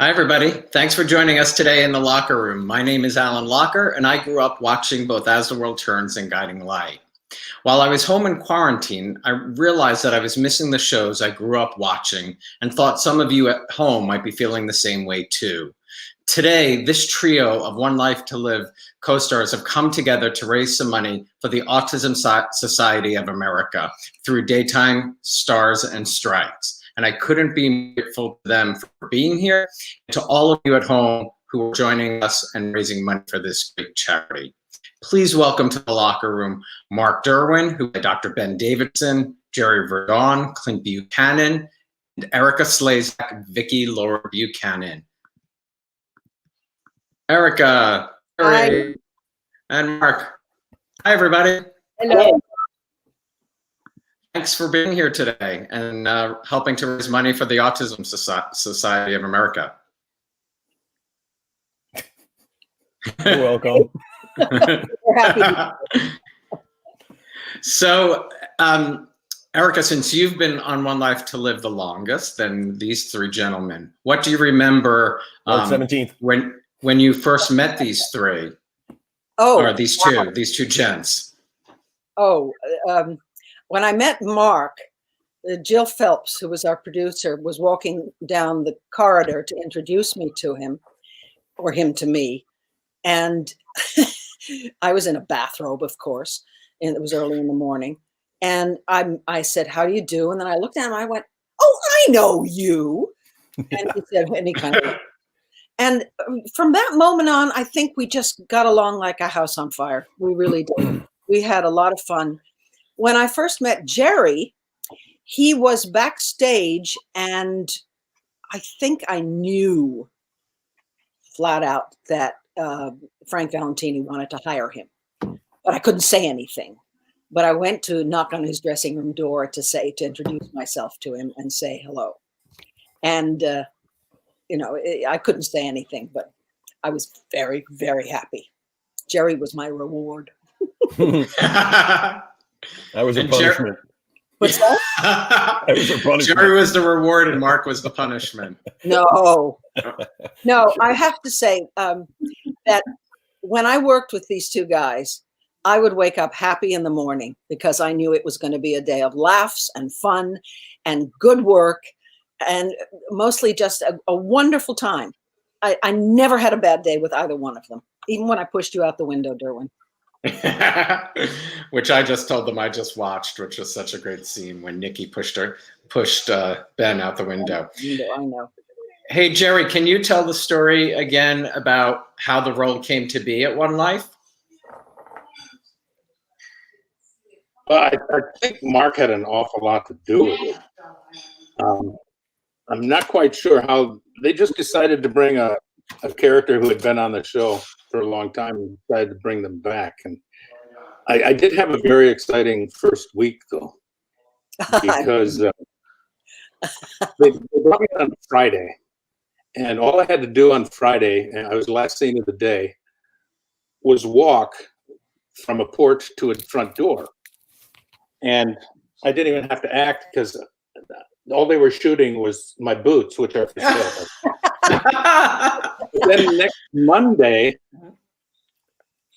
Hi, everybody. Thanks for joining us today in the Locher Room. My name is Alan Locher, and I grew up watching both As the World Turns and Guiding Light. While I was home in quarantine, I realized that I was missing the shows I grew up watching and thought some of you at home might be feeling the same way too. Today, this trio of One Life to Live co-stars have come together to raise some money for the Autism Society of America through daytime stars and strikes. And I couldn't be grateful to them for being here, and to all of you at home who are joining us and raising money for this great charity. Please welcome to the Locher Room Mark Derwin, who played Dr. Ben Davidson, Jerry verDorn, Clint Buchanan, and Erika Slezak, Viki Lord Buchanan. Erika, Jerry, and Mark. Hi, everybody. Hello. Thanks for being here today and helping to raise money for the Autism Society of America. You're welcome. We're happy. So, Erika, since you've been on One Life to Live the longest than these three gentlemen, what do you remember 17th. when you first met these three? Or these two gents? When I met Mark, Jill Phelps, who was our producer, was walking down the corridor to introduce me to him, or him to me. And I was in a bathrobe, of course, and it was early in the morning. And I said, "How do you do?" And then I looked down and I went, "Oh, I know you." And he said, any kind of. And from that moment on, I think we just got along like a house on fire. We really did. We had a lot of fun. When I first met Jerry, he was backstage, and I think I knew flat out that Frank Valentini wanted to hire him, but I couldn't say anything. But I went to knock on his dressing room door to introduce myself to him and say hello. And, I couldn't say anything, but I was very, very happy. Jerry was my reward. That was a punishment. What's that? That was a punishment. Jerry was the reward and Mark was the punishment. No, I have to say that when I worked with these two guys, I would wake up happy in the morning because I knew it was going to be a day of laughs and fun and good work and mostly just a wonderful time. I never had a bad day with either one of them, even when I pushed you out the window, Derwin. Which I just told them I just watched, which was such a great scene when Nikki pushed Ben out the window. I know. Hey, Jerry, can you tell the story again about how the role came to be at One Life? Well, I think Mark had an awful lot to do with it. I'm not quite sure how they just decided to bring a character who had been on the show for a long time and decided to bring them back. And I did have a very exciting first week, though, because they brought me on Friday, and all I had to do on Friday, and I was the last scene of the day, was walk from a porch to a front door. And I didn't even have to act because all they were shooting was my boots, which are for sale. Then next Monday,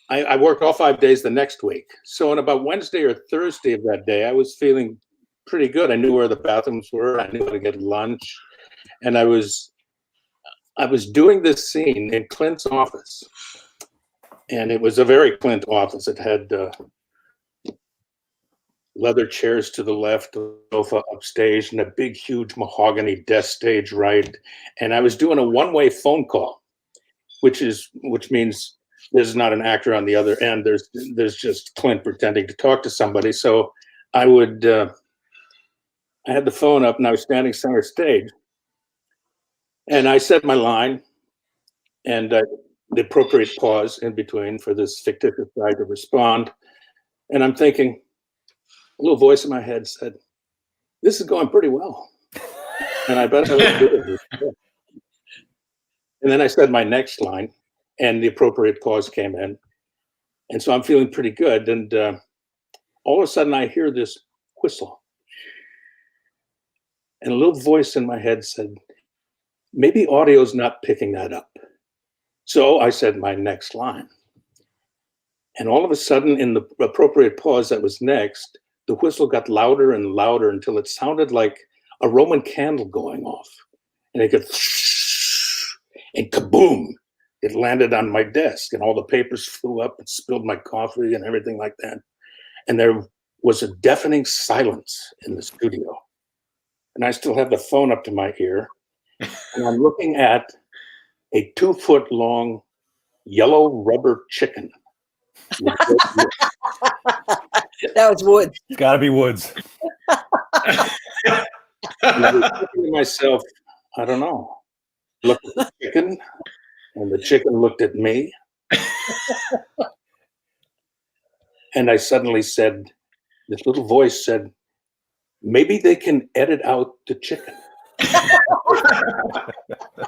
I worked all 5 days the next week. So on about Wednesday or Thursday of that day, I was feeling pretty good. I knew where the bathrooms were. I knew how to get lunch. And I was doing this scene in Clint's office. And it was a very Clint office. It had leather chairs to the left, a sofa upstage, and a big, huge mahogany desk stage right. And I was doing a one-way phone call, which means there's not an actor on the other end. There's just Clint pretending to talk to somebody. So I had the phone up and I was standing center stage, and I said my line, and the appropriate pause in between for this fictitious guy to respond. And I'm thinking, a little voice in my head said, "This is going pretty well." And I bet I would do it. And then I said my next line, and the appropriate pause came in. And so I'm feeling pretty good. And all of a sudden I hear this whistle. And a little voice in my head said, maybe audio's not picking that up. So I said my next line. And all of a sudden, in the appropriate pause that was next, the whistle got louder and louder until it sounded like a Roman candle going off. And it could, and kaboom, it landed on my desk and all the papers flew up and spilled my coffee and everything like that. And there was a deafening silence in the studio. And I still have the phone up to my ear. And I'm looking at a 2-foot-long yellow rubber chicken. That was Woods. It's got to be Woods. And I was thinking to myself, I don't know. Look at the chicken, and the chicken looked at me. And I suddenly said, this little voice said, maybe they can edit out the chicken.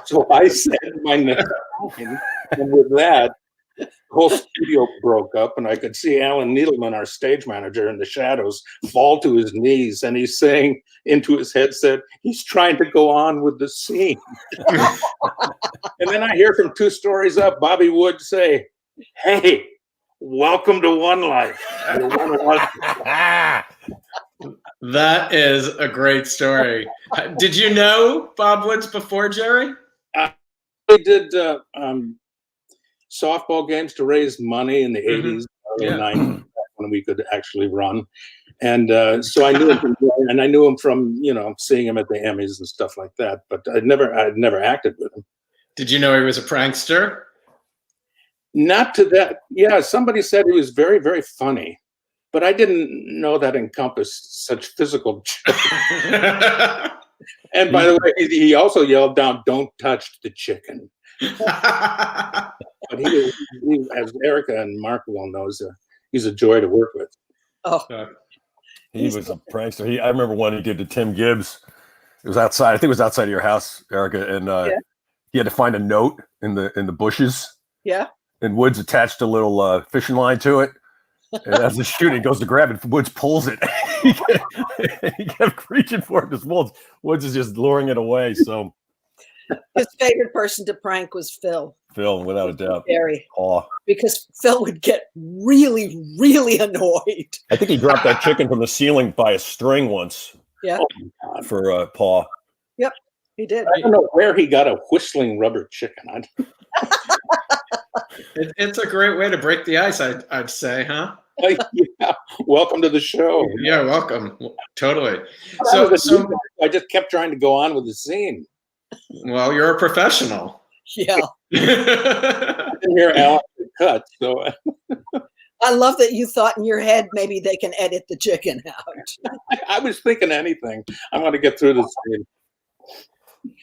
So I said my next line, and with that, the whole studio broke up, and I could see Alan Needleman, our stage manager, in the shadows, fall to his knees, and he's saying into his headset, he's trying to go on with the scene. And then I hear from 2 stories up, Bobby Wood say, hey, welcome to One Life. That is a great story. Did you know Bob Woods before, Jerry? We did softball games to raise money in the 80s, early 90s, when we could actually run. And so I knew him and I knew him from, seeing him at the Emmys and stuff like that. But I'd never acted with him. Did you know he was a prankster? Not to that. Yeah, somebody said he was very, very funny. But I didn't know that encompassed such physical. And by the way, he also yelled down, "Don't touch the chicken." But he, as Erika and Mark well knows, he's a joy to work with. Oh, he was a prankster. I remember one he did to Tim Gibbs. It was outside. I think it was outside of your house, Erika, and he had to find a note in the bushes. Yeah. And Woods attached a little fishing line to it. And as the shooting goes to grab it, Woods pulls it. He kept reaching for it because Woods is just luring it away. So his favorite person to prank was Phil. Phil, without a doubt. Very. Paw. Because Phil would get really, really annoyed. I think he dropped that chicken from the ceiling by a string once. Yeah. For Paw. Yep, he did. I don't know where he got a whistling rubber chicken. It's a great way to break the ice, I'd say, huh? Yeah. Welcome to the show. Yeah, welcome. Totally. So I just kept trying to go on with the scene. Well, you're a professional. Yeah. I didn't hear Alan cut, so I love that you thought in your head maybe they can edit the chicken out. I was thinking anything. I want to get through this scene.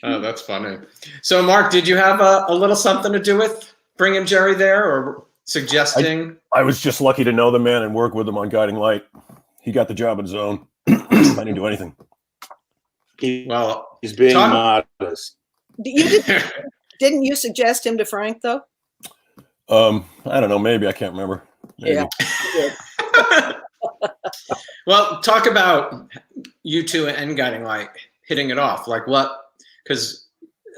Oh, that's funny. So, Mark, did you have a little something to do with bringing Jerry there, or suggesting? I was just lucky to know the man and work with him on Guiding Light. He got the job on his own. I didn't do anything. He's being modest. Didn't you suggest him to Frank, though? I don't know. Maybe. I can't remember. Maybe. Yeah. Well, talk about you two and Guiding Light hitting it off. Like what? Because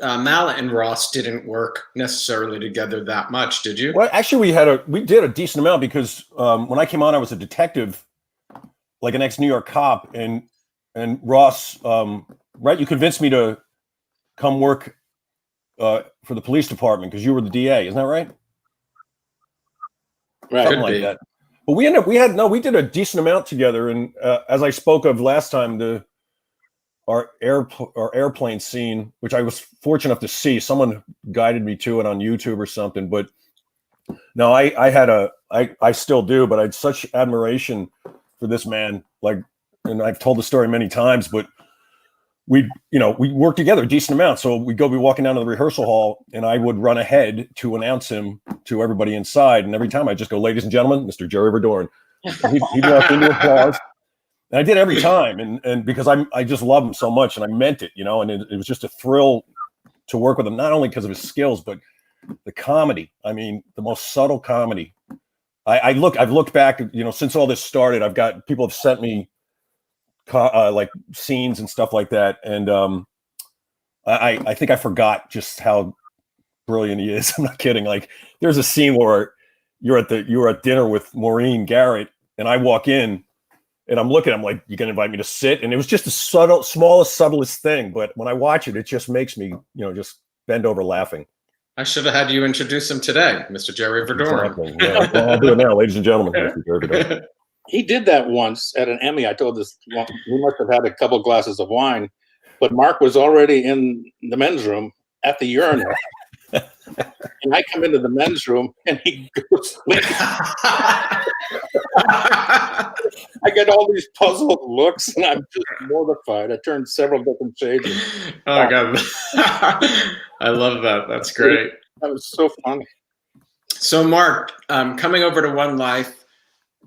Mallet and Ross didn't work necessarily together that much, did you? Well, actually, we did a decent amount because when I came on, I was a detective, like an ex-New York cop, and Ross, right? You convinced me to come work for the police department because you were the DA, isn't that right? Right. Something like that. But we did a decent amount together, and as I spoke of last time, our airplane scene, which I was fortunate enough to see, someone guided me to it on YouTube or something. But no, I still do, but I had such admiration for this man. Like, and I've told the story many times, but we worked together a decent amount. So we'd be walking down to the rehearsal hall, and I would run ahead to announce him to everybody inside. And every time I just go, "Ladies and gentlemen, Mr. Jerry verDorn." He'd walk into applause. And I did every time, and because I just love him so much, and I meant it, and it was just a thrill to work with him, not only because of his skills, but the comedy. I mean, the most subtle comedy. I've looked back, since all this started, people have sent me like scenes and stuff like that, and I think I forgot just how brilliant he is. I'm not kidding. Like, there's a scene where you were at dinner with Maureen Garrett, and I walk in, and I'm looking. I'm like, "You gonna invite me to sit?" And it was just the smallest, subtlest thing. But when I watch it, it just makes me, just bend over laughing. I should have had you introduce him today, Mr. Jerry verDorn. Exactly. Yeah. Well, I'll do it now, ladies and gentlemen. Mr. Jerry verDorn. He did that once at an Emmy. I told this, well, he must have had a couple glasses of wine, but Mark was already in the men's room at the urinal. And I come into the men's room and he goes, I get all these puzzled looks and I'm just mortified. I turned several different shades. Oh, God. I love that. That's great. That was so funny. So, Mark, coming over to One Life,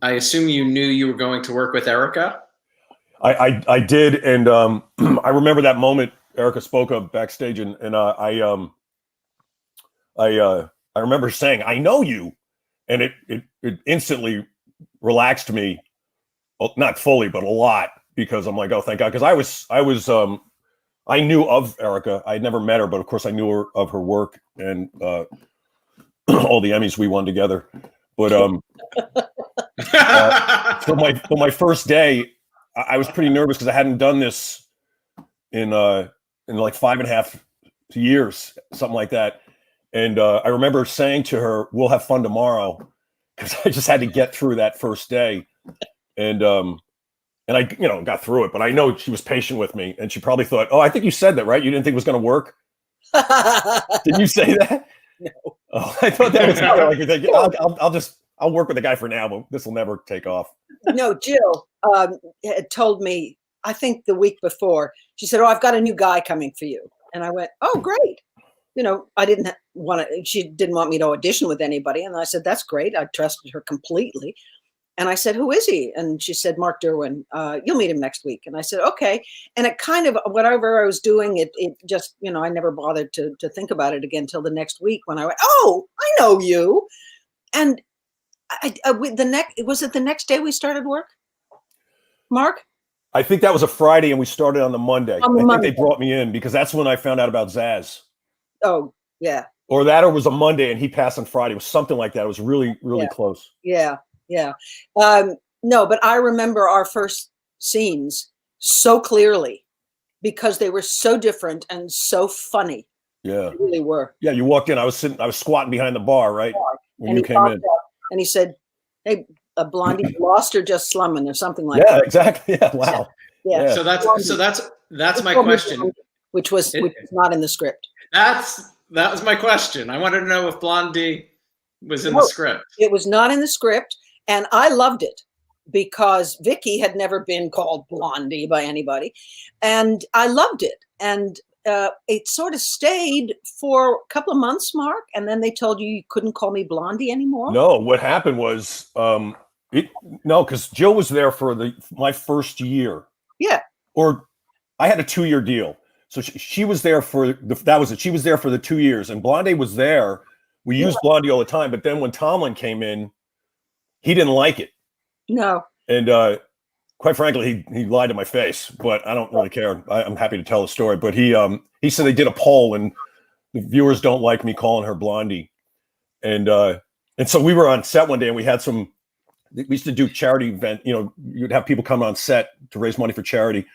I assume you knew you were going to work with Erika? I did, and I remember that moment Erika spoke of backstage, and I remember saying, "I know you," and it instantly relaxed me, well, not fully, but a lot, because I'm like, oh, thank God, because I knew of Erika. I'd never met her, but of course I knew of her work and all the Emmys we won together. But for my first day, I was pretty nervous because I hadn't done this in like 5.5 years, something like that. And I remember saying to her, "We'll have fun tomorrow," because I just had to get through that first day. And I, got through it. But I know she was patient with me, and she probably thought, "Oh, I think you said that, right? You didn't think it was going to work." Did you say that? No. Oh, I thought that was like you're thinking, I'll work with the guy for now, but this will never take off. No, Jill had told me, I think the week before, she said, "Oh, I've got a new guy coming for you." And I went, "Oh, great." I didn't she didn't want me to audition with anybody. And I said, "That's great." I trusted her completely. And I said, "Who is he?" And she said, "Mark Derwin. You'll meet him next week." And I said, "Okay." And it kind of, whatever I was doing, it just, I never bothered to think about it again until the next week when I went, "Oh, I know you." And was it the next day we started work, Mark? I think that was a Friday, and we started on the Monday. On the I Monday. think they brought me in because that's when I found out about Zaz. Oh, yeah. Or that, or was a Monday, and he passed on Friday. It was something like that. It was really, really close. Yeah, yeah. No, but I remember our first scenes so clearly because they were so different and so funny. Yeah, they really were. Yeah, you walked in. I was squatting behind the bar, right? When you came in. And he said, "Hey, a blondie lost or just slumming," or something like that. that. Yeah, exactly. Yeah, wow. Yeah. So that's my question. Which was not in the script. That was my question. I wanted to know if Blondie was in the script. It was not in the script, and I loved it because Viki had never been called Blondie by anybody, and I loved it. And it sort of stayed for a couple of months, Mark, and then they told you couldn't call me Blondie anymore. No, what happened was because Jill was there for my first year. Yeah. Or I had a 2-year deal. So she was there for that was it. She was there for the 2 years, and Blondie was there. We used Blondie all the time, but then when Tomlin came in, he didn't like it. No. And quite frankly, he lied to my face, but I don't really care. I'm happy to tell the story. But he said they did a poll, and the viewers don't like me calling her Blondie. And so we were on set one day, and we used to do charity event. You'd have people come on set to raise money for charity,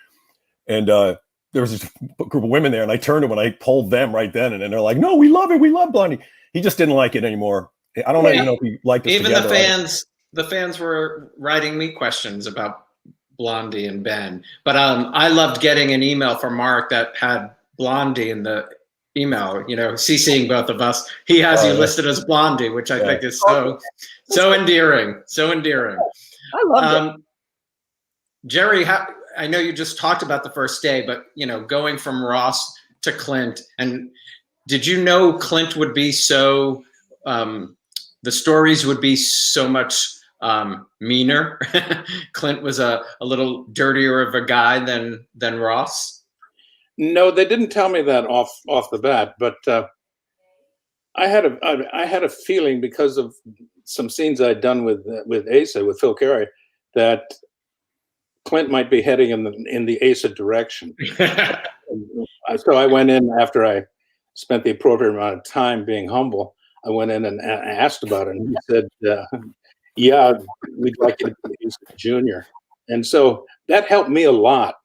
and there was this group of women there, and I turned to them and I polled them right then, and they're like, "No, we love it. We love Blondie." He just didn't like it anymore. I don't even know if he liked us even together. The fans were writing me questions about Blondie and Ben, but I loved getting an email from Mark that had Blondie in the email, CCing both of us. He has you listed as Blondie, which I think is so endearing. So endearing. I love it. Jerry, I know you just talked about the first day, but going from Ross to Clint, and did you know Clint would be so the stories would be so much meaner? Clint was a little dirtier of a guy than Ross. No, they didn't tell me that off the bat, but I had a feeling because of some scenes I'd done with Asa, with Phil Carey, that Clint might be heading in the Asa direction. So I went in after I spent the appropriate amount of time being humble. I went in and asked about it, and he said, "Yeah, we'd like you to be Asa Junior." And so that helped me a lot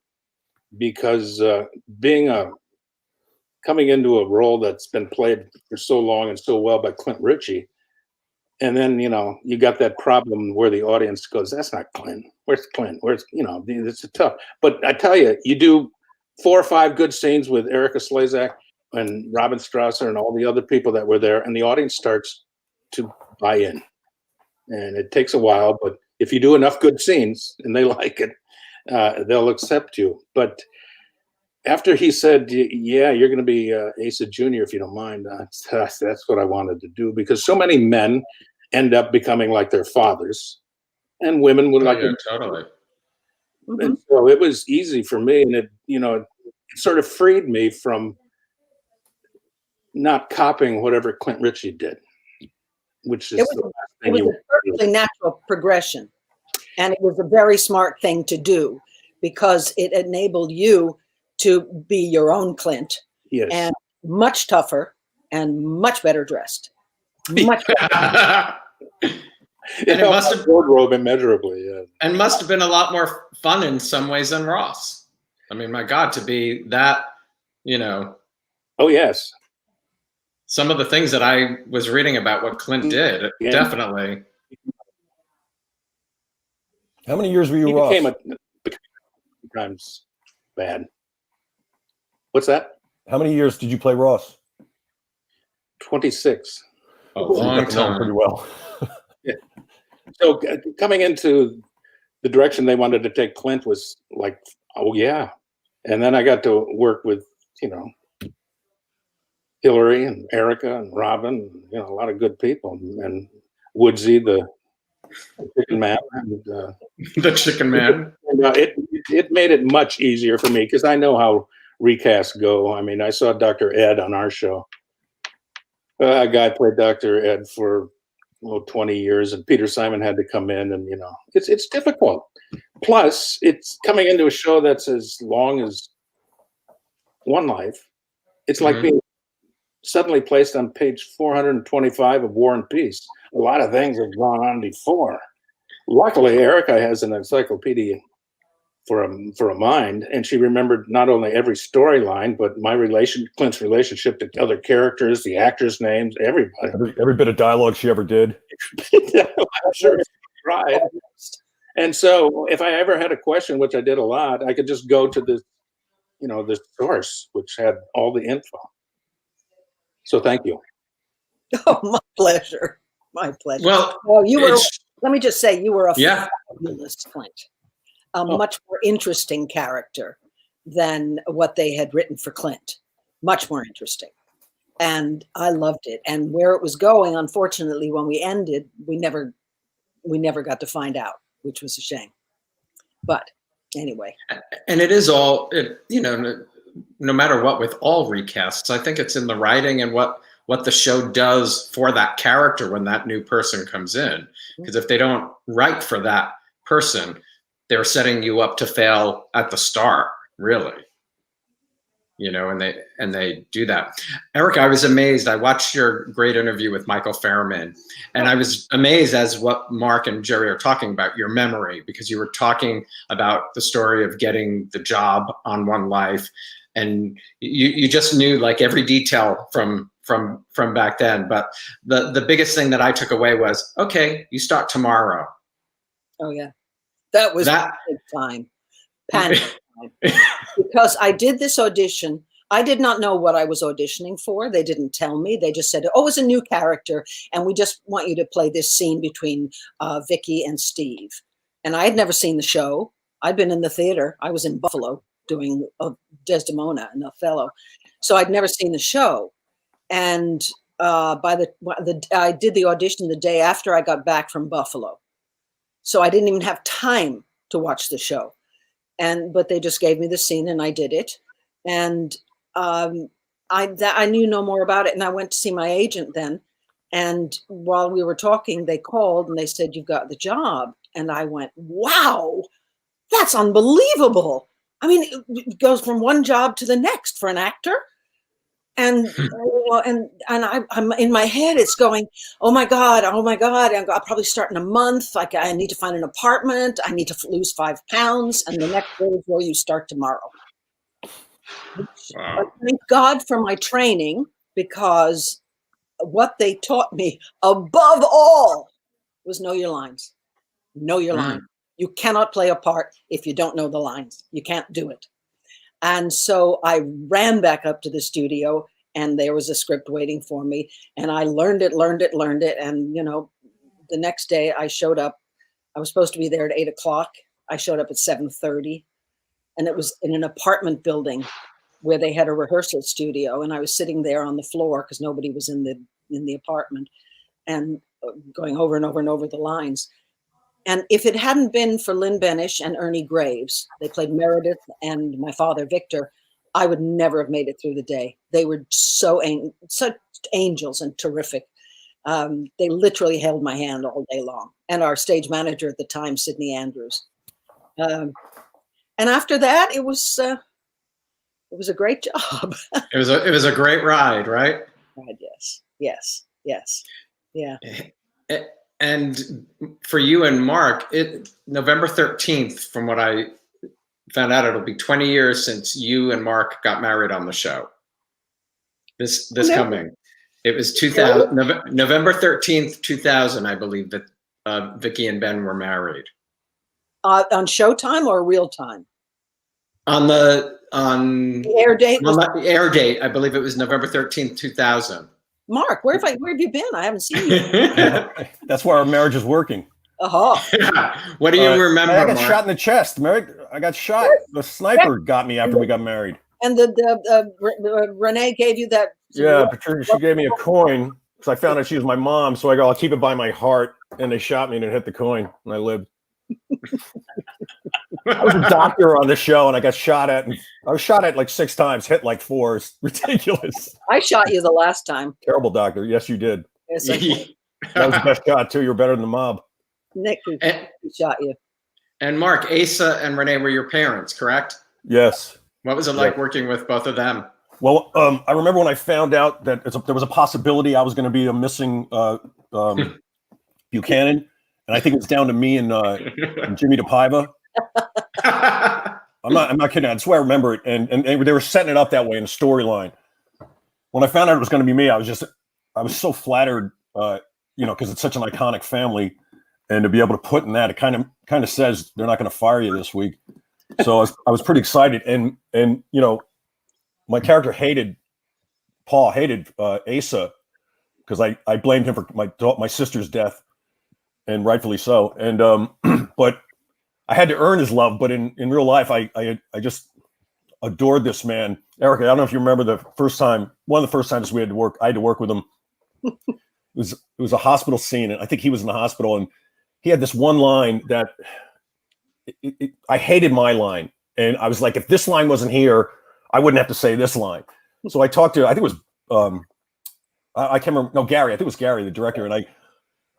because coming into a role that's been played for so long and so well by Clint Ritchie, and then you got that problem where the audience goes, "That's not Clint. Where's Clint? Where's It's a tough." But I tell you, you do 4 or 5 good scenes with Erika Slezak and Robin Strasser and all the other people that were there, and the audience starts to buy in. And it takes a while, but if you do enough good scenes and they like it, they'll accept you. But after he said, "Yeah, you're going to be Asa Junior if you don't mind," that's what I wanted to do, because so many men end up becoming like their fathers, and women would like. Yeah, totally. And so it was easy for me, and it sort of freed me from not copying whatever Clint Ritchie did, which is It was a perfectly natural progression, and it was a very smart thing to do because it enabled you to be your own Clint. Yes. And much tougher and much better dressed. Much better. It must have wardrobe immeasurably. Yeah. And must have been a lot more fun in some ways than Ross. I mean, my God, to be that, Oh, yes. Some of the things that I was reading about what Clint did, definitely. How many years were you, He Ross? became times bad. What's that? How many years did you play Ross? 26. A long time. Pretty well. Yeah. So coming into the direction they wanted to take Clint was like, oh yeah. And then I got to work with, Hillary and Erika and Robin, a lot of good people, and Woodsy, the chicken man. And, the chicken man. And, it made it much easier for me because I know how recasts go. I mean, I saw Dr. Ed on our show. A guy played Dr. Ed for 20 years, and Peter Simon had to come in, and it's difficult. Plus, it's coming into a show that's as long as One Life. It's like being suddenly placed on page 425 of War and Peace. A lot of things have gone on before. Luckily, Erika has an encyclopedia for a mind, and she remembered not only every storyline, but Clint's relationship to other characters, the actors' names, everybody. Every bit of dialogue she ever did. I'm sure she tried. And so if I ever had a question, which I did a lot, I could just go to this, this source, which had all the info. So thank you. Oh, my pleasure. My pleasure. Well, let me just say, you were a fabulous Clint. A much more interesting character than what they had written for Clint. Much more interesting. And I loved it. And where it was going, unfortunately, when we ended, we never got to find out, which was a shame. But anyway. And it is all, no matter what, with all recasts, I think it's in the writing and what the show does for that character when that new person comes in. Because if they don't write for that person, they're setting you up to fail at the start, really. And they do that. Erika, I was amazed. I watched your great interview with Michael Fairman, and I was amazed as what Mark and Jerry are talking about, your memory, because you were talking about the story of getting the job on One Life, and you just knew like every detail from back then. But the biggest thing that I took away was, okay, you start tomorrow. Oh yeah. That was big time. Panic time. Because I did this audition. I did not know what I was auditioning for. They didn't tell me. They just said, oh, it's a new character, and we just want you to play this scene between Viki and Steve. And I had never seen the show. I'd been in the theater. I was in Buffalo doing Desdemona and Othello. So I'd never seen the show. And I did the audition the day after I got back from Buffalo. So I didn't even have time to watch the show. But they just gave me the scene and I did it. And I knew no more about it. And I went to see my agent then. And while we were talking, they called and they said, you've got the job. And I went, wow, that's unbelievable. I mean, it goes from one job to the next for an actor. And I'm in my head, it's going, oh my God, I'll probably start in a month. Like, I need to find an apartment. I need to lose 5 pounds. And the next day is where you start tomorrow. Wow. Thank God for my training, because what they taught me above all was know your lines. Know your line. You cannot play a part if you don't know the lines. You can't do it. And so I ran back up to the studio, and there was a script waiting for me, and I learned it. And, you know, the next day I showed up. I was supposed to be there at 8 o'clock. I showed up at 7:30, and it was in an apartment building where they had a rehearsal studio. And I was sitting there on the floor because nobody was in the apartment, and going over and over and over the lines. And if it hadn't been for Lynn Benish and Ernie Graves, they played Meredith and my father, Victor, I would never have made it through the day. They were such angels and terrific. They literally held my hand all day long. And our stage manager at the time, Sidney Andrews. And after that, it was a great job. It was a great ride, right? God, yes. Yeah. And for you and Mark, November 13th, from what I found out, it'll be 20 years since you and Mark got married on the show. This coming. It was 2000, November 13th, 2000, I believe, that Viki and Ben were married. On Showtime or real time? On the air date? On the air date, I believe it was November 13th, 2000. Mark, where have you been? I haven't seen you. That's why our marriage is working. What do you remember? I got shot in the chest. I got shot. The sniper got me after we got married. And Renee gave you that. Yeah, Patricia, she gave me a coin because I found out she was my mom. So I go, I'll keep it by my heart. And they shot me and it hit the coin, and I lived. I was a doctor on the show, and I got shot at. And I was shot at like 6 times, hit like 4. It's ridiculous. I shot you the last time. Terrible doctor. Yes, you did. Yes, I did. That was the best shot too. You're better than the mob. Nick shot you. And Mark, Asa and Renee were your parents, correct? Yes. What was it like working with both of them? Well, I remember when I found out that there was a possibility I was going to be a missing Buchanan, and I think it was down to me and Jimmy DePaiva. I'm not kidding. That's why I remember it. And they were setting it up that way in the storyline. When I found out it was going to be me, I was so flattered, because it's such an iconic family, and to be able to put in that, it kind of says they're not going to fire you this week. So I was pretty excited, and my character hated Asa because I blamed him for my sister's death, and rightfully so. And but I had to earn his love. But in real life, I just adored this man. Erika, I don't know if you remember one of the first times I had to work with him. It was a hospital scene, and I think he was in the hospital, and he had this one line that I hated my line, and I was like, if this line wasn't here, I wouldn't have to say this line. So I talked to, I think it was, I can't remember, no, Gary, I think it was Gary, the director, and I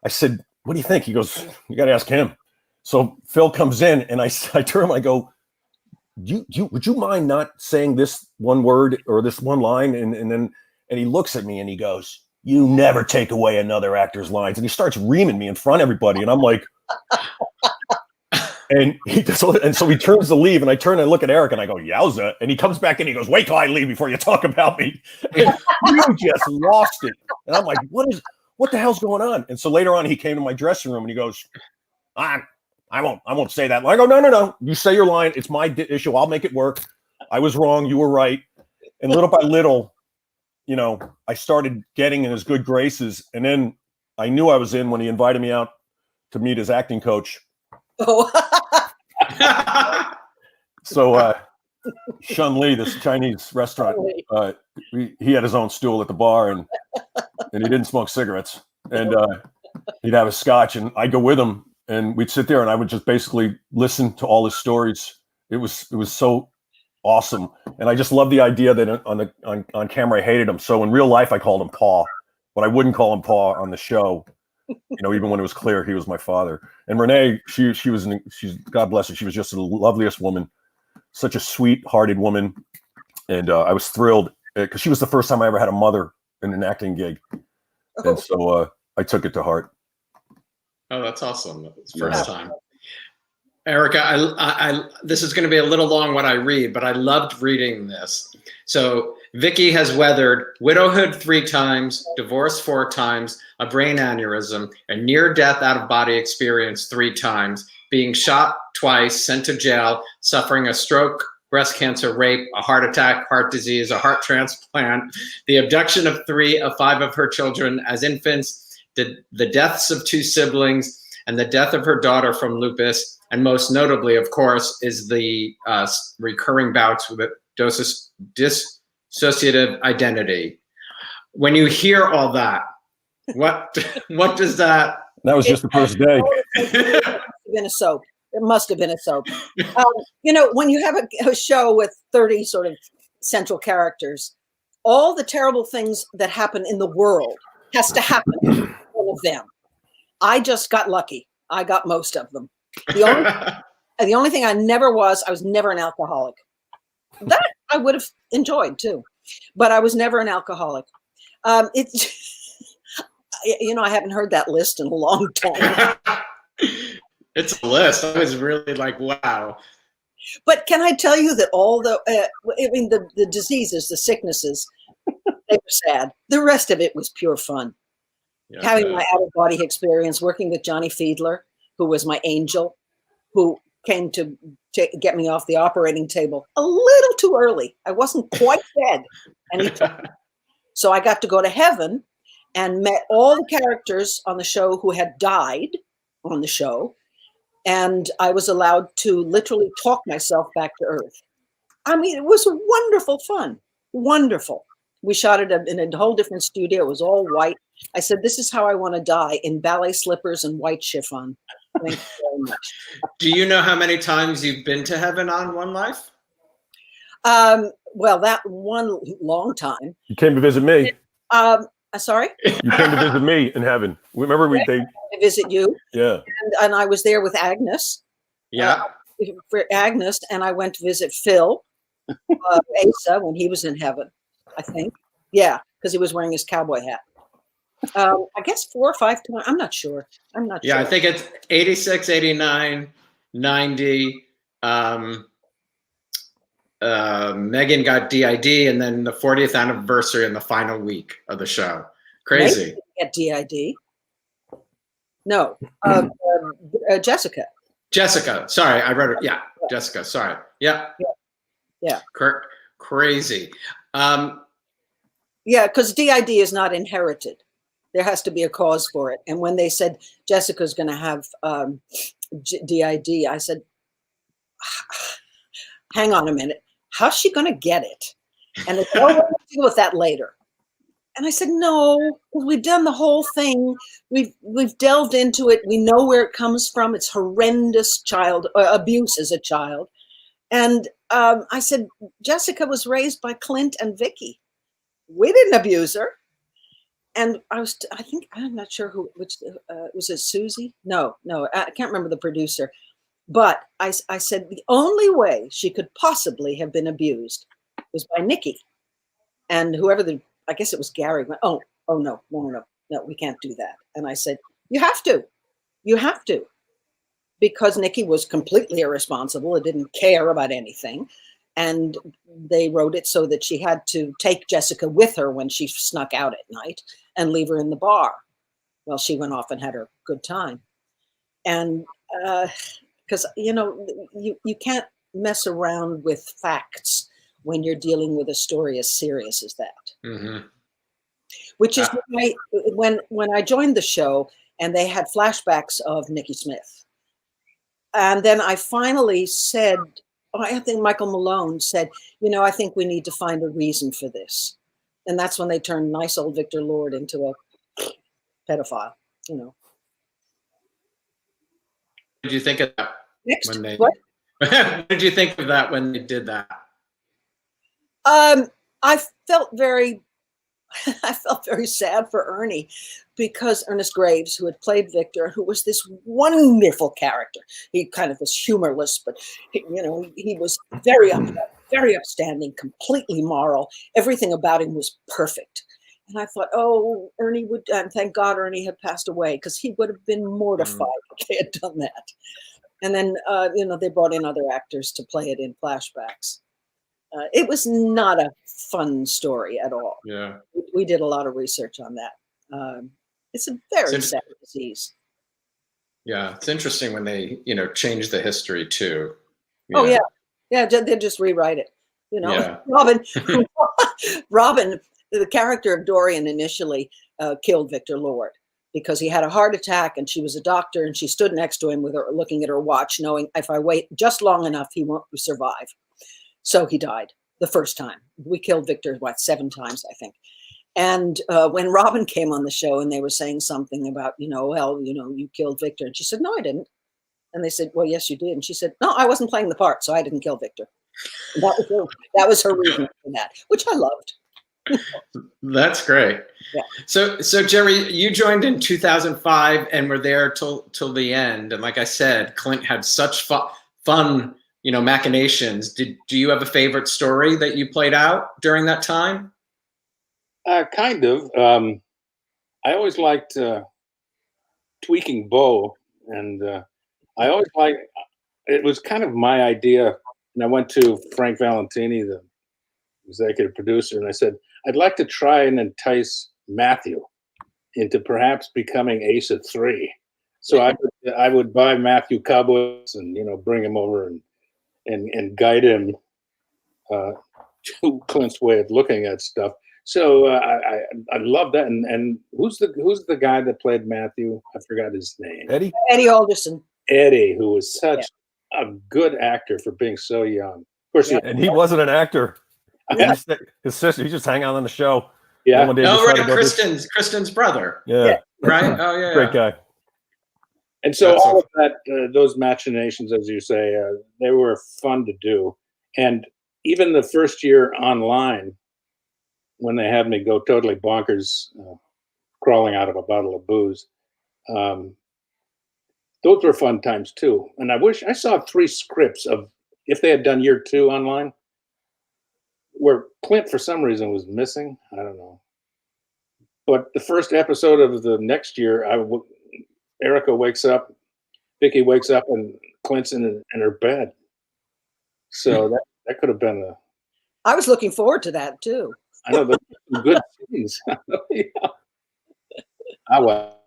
said, what do you think? He goes, you got to ask him. So Phil comes in, and I turn to him, I go, would you mind not saying this one word or this one line? And he looks at me and he goes, you never take away another actor's lines. And he starts reaming me in front of everybody. And I'm like, and so he turns to leave, and I turn and look at Eric and I go, yowza. And he comes back in, he goes, wait till I leave before you talk about me. And you just lost it. And I'm like, what the hell's going on? And so later on, he came to my dressing room and he goes, I won't say that line. I go, no. You say your line. It's my issue. I'll make it work. I was wrong. You were right. And little by little, I started getting in his good graces. And then I knew I was in when he invited me out to meet his acting coach. Oh. So Shun Lee, this Chinese restaurant, he had his own stool at the bar, and he didn't smoke cigarettes. And he'd have a scotch, and I'd go with him, and we'd sit there, and I would just basically listen to all his stories. It was so awesome, and I just love the idea that on camera I hated him. So in real life I called him Pa, but I wouldn't call him Pa on the show. Even when it was clear he was my father. And Renee, she's God bless her, she was just the loveliest woman. such a sweet-hearted woman, and I was thrilled because she was the first time I ever had a mother in an acting gig, and so I took it to heart. Oh, that's awesome. It's first time. Erika, this is going to be a little long what I read, but I loved reading this. So Viki has weathered widowhood 3 times, divorce 4 times, a brain aneurysm, a near-death out-of-body experience 3 times, being shot twice, sent to jail, suffering a stroke, breast cancer, rape, a heart attack, heart disease, a heart transplant, the abduction of 3 of 5 of her children as infants, the deaths of 2 siblings, and the death of her daughter from lupus. And most notably, of course, is the recurring bouts with dissociative identity. When you hear all that, what does that? That was just the first day. It must have been a soap. It must have been a soap. When you have a show with 30 sort of central characters, all the terrible things that happen in the world has to happen to one of them. I just got lucky. I got most of them. The only thing I was never an alcoholic. That I would have enjoyed too, but I was never an alcoholic. I haven't heard that list in a long time. It's a list. I was really like, wow. But can I tell you that all the diseases, the sicknesses, they were sad. The rest of it was pure fun. Yeah, having my out-of-body experience, working with Johnny Fiedler, who was my angel, who came to get me off the operating table a little too early. I wasn't quite dead. So I got to go to heaven and met all the characters on the show who had died on the show. And I was allowed to literally talk myself back to earth. I mean, it was wonderful fun. Wonderful. We shot it in a whole different studio. It was all white. I said, this is how I want to die, in ballet slippers and white chiffon. Thank you very much. Do you know how many times you've been to heaven on One Life? Well, that one long time. You came to visit me. Sorry? You came to visit me in heaven. Remember to visit you. Yeah. And I was there with Agnes. Yeah. For Agnes, and I went to visit Phil, Asa, when he was in heaven, I think. Yeah, because he was wearing his cowboy hat. I guess 4 or 5 times. I'm not sure. Yeah, I think it's 86, 89, 90. Megan got DID, and then the 40th anniversary in the final week of the show. Crazy. At DID. No, Jessica. Jessica. Sorry, I wrote it. Yeah, Jessica. Sorry. Yeah. Yeah. Crazy. Yeah, because DID is not inherited. There has to be a cause for it. And when they said Jessica's going to have DID, I said, hang on a minute. How's she going to get it? And they said, oh, we'll deal with that later. And I said, no, we've done the whole thing. We've delved into it. We know where it comes from. It's horrendous child abuse as a child. And I said, Jessica was raised by Clint and Viki. We didn't abuse her. And I'm not sure which was it Susie? No, I can't remember the producer. But I said the only way she could possibly have been abused was by Nikki. And whoever I guess it was Gary went, oh no, we can't do that. And I said, you have to. Because Nikki was completely irresponsible. It didn't care about anything. And they wrote it so that she had to take Jessica with her when she snuck out at night and leave her in the bar. Well, she went off and had her good time. And because, you can't mess around with facts when you're dealing with a story as serious as that. Mm-hmm. Which is when I joined the show and they had flashbacks of Nikki Smith. And then I finally said, I think Michael Malone said, I think we need to find a reason for this. And that's when they turned nice old Victor Lord into a pedophile, What did you think of that? What? What did you think of that when they did that? I felt very I felt very sad for Ernie, because Ernest Graves, who had played Victor, who was this wonderful character, he kind of was humorless, but he was very very upstanding, completely moral. Everything about him was perfect. And I thought, oh, Ernie would, and thank God Ernie had passed away, because he would have been mortified if they had done that. And then, they brought in other actors to play it in flashbacks. It was not a fun story at all. Yeah. We did a lot of research on that. It's a very sad disease. Yeah, it's interesting when they, change the history too. Oh yeah, yeah. They just rewrite it. Yeah. Robin, the character of Dorian initially killed Victor Lord because he had a heart attack, and she was a doctor, and she stood next to him with her looking at her watch, knowing if I wait just long enough, he won't survive. So he died the first time. We killed Victor 7 times, I think. And when Robin came on the show and they were saying something about, you killed Victor. And she said, no, I didn't. And they said, well, yes, you did. And she said, no, I wasn't playing the part, so I didn't kill Victor. And that was her reason for that, which I loved. That's great. Yeah. So Jerry, you joined in 2005 and were there till the end. And like I said, Clint had such fun, machinations. Do you have a favorite story that you played out during that time? Kind of. I always liked tweaking Bo, and I always liked. It was kind of my idea, and I went to Frank Valentini, the executive producer, and I said, I'd like to try and entice Matthew into perhaps becoming Ace of 3. So I would buy Matthew cowboys and bring him over and guide him to Clint's way of looking at stuff. So I love that. And who's the guy that played Matthew? I forgot his name. Eddie Alderson. Eddie, who was such a good actor for being so young. Of course, and he wasn't an actor. His sister, he just hang out on the show. Yeah. Kristen's brother. Yeah. Right. Oh yeah. Great guy. And so all of that, those machinations, as you say, they were fun to do. And even the first year online, when they had me go totally bonkers, crawling out of a bottle of booze, those were fun times too. And I wish I saw 3 scripts of if they had done year 2 online, where Clint for some reason was missing. I don't know. But the first episode of the next year, Erika wakes up, Viki wakes up, and Clint's in her bed. So that could have been I was looking forward to that too. I know, there's some good scenes. Yeah. Oh, well.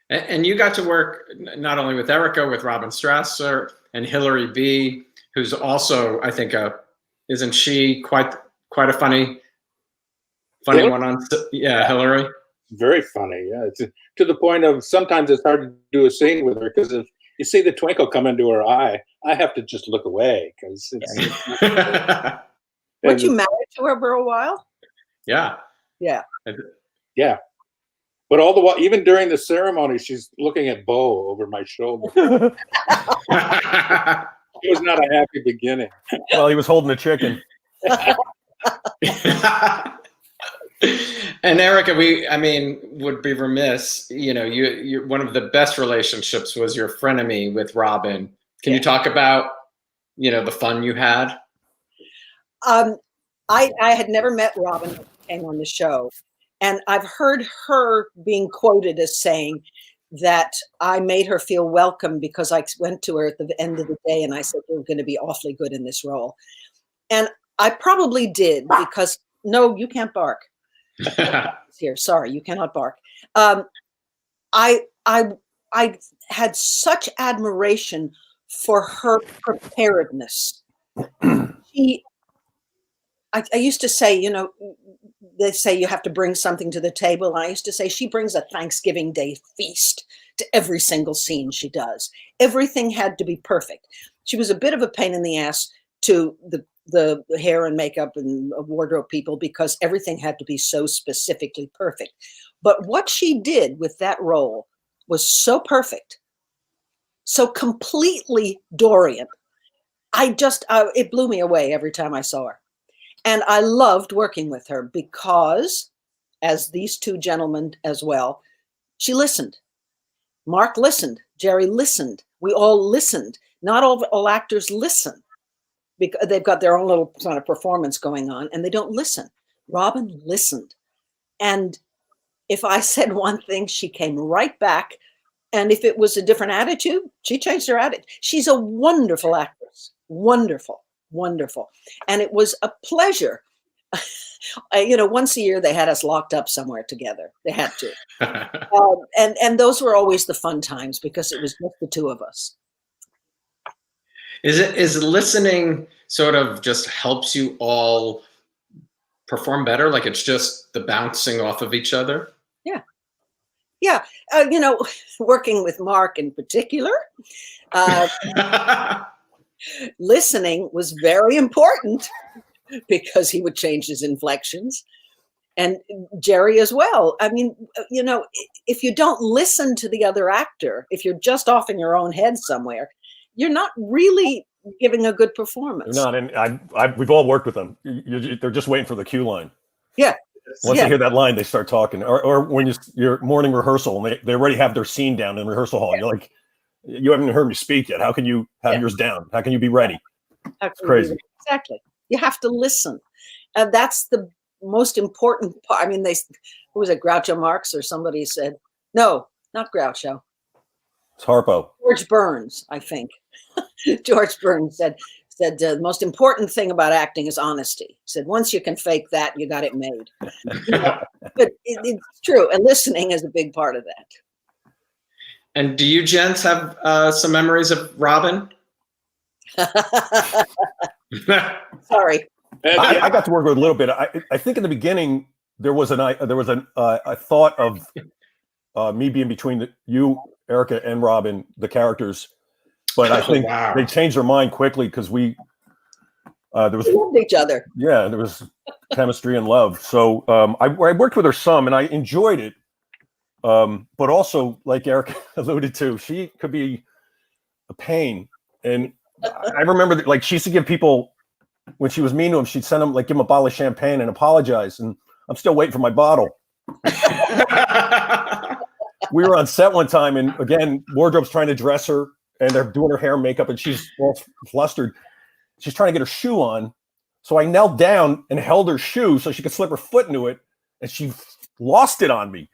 And you got to work not only with Erika, with Robin Strasser and Hillary B, who's also, I think, isn't she quite a funny Hillary? one on? Yeah, Hillary. Very funny. Yeah, to the point of sometimes it's hard to do a scene with her because if you see the twinkle come into her eye, I have to just look away because it's. Weren't you married to her for a while? Yeah. Yeah. Yeah. But all the while, even during the ceremony, she's looking at Bo over my shoulder. It was not a happy beginning. Well, he was holding a chicken. And Erika, would be remiss. You one of the best relationships was your frenemy with Robin. Can you talk about, the fun you had? I had never met Robin when she came on the show, and I've heard her being quoted as saying that I made her feel welcome because I went to her at the end of the day and I said, you're going to be awfully good in this role. And I probably did because, no, you can't bark. Here, sorry, you cannot bark. I had such admiration for her preparedness. I used to say, they say you have to bring something to the table. And I used to say she brings a Thanksgiving Day feast to every single scene she does. Everything had to be perfect. She was a bit of a pain in the ass to the hair and makeup and wardrobe people because everything had to be so specifically perfect. But what she did with that role was so perfect, so completely Dorian. It blew me away every time I saw her. And I loved working with her because, as these two gentlemen as well, she listened. Mark listened. Jerry listened. We all listened. Not all actors listen because they've got their own little kind of performance going on and they don't listen. Robin listened. And if I said one thing, she came right back. And if it was a different attitude, she changed her attitude. She's a wonderful actress. Wonderful, wonderful. And it was a pleasure. Once a year they had us locked up somewhere together. They had to. And those were always the fun times because it was just the two of us. Is listening sort of just helps you all perform better? Like it's just the bouncing off of each other? Yeah. Yeah. Working with Mark in particular, listening was very important because he would change his inflections. And Jerry as well. I mean, if you don't listen to the other actor, if you're just off in your own head somewhere, you're not really giving a good performance. You're not, and we've all worked with them. They're just waiting for the cue line. Yeah. Once they hear that line, they start talking. Or when your morning rehearsal, and they already have their scene down in rehearsal hall. You're like, you haven't heard me speak yet. How can you have yours down? How can you be ready? It's crazy. Exactly. You have to listen. And that's the most important part. I mean, who was it, Groucho Marx or somebody said, no, not Groucho. It's Harpo. George Burns, I think. George Burns said the most important thing about acting is honesty. He said, once you can fake that, you got it made. But it's true. And listening is a big part of that. And do you gents have some memories of Robin? Sorry. I got to work with a little bit. I think in the beginning there was a thought of me being between you, Erika, and Robin, the characters, but I think they changed their mind quickly because we loved each other. Yeah, there was chemistry and love. So I worked with her some, and I enjoyed it. But also, like Erika alluded to, she could be a pain. And I remember that, like, she used to give people, when she was mean to them, she'd send them, like, give them a bottle of champagne and apologize. And I'm still waiting for my bottle. We were on set one time, and again, wardrobe's trying to dress her, and they're doing her hair and makeup, and she's all flustered. She's trying to get her shoe on. So I knelt down and held her shoe so she could slip her foot into it, and she lost it on me.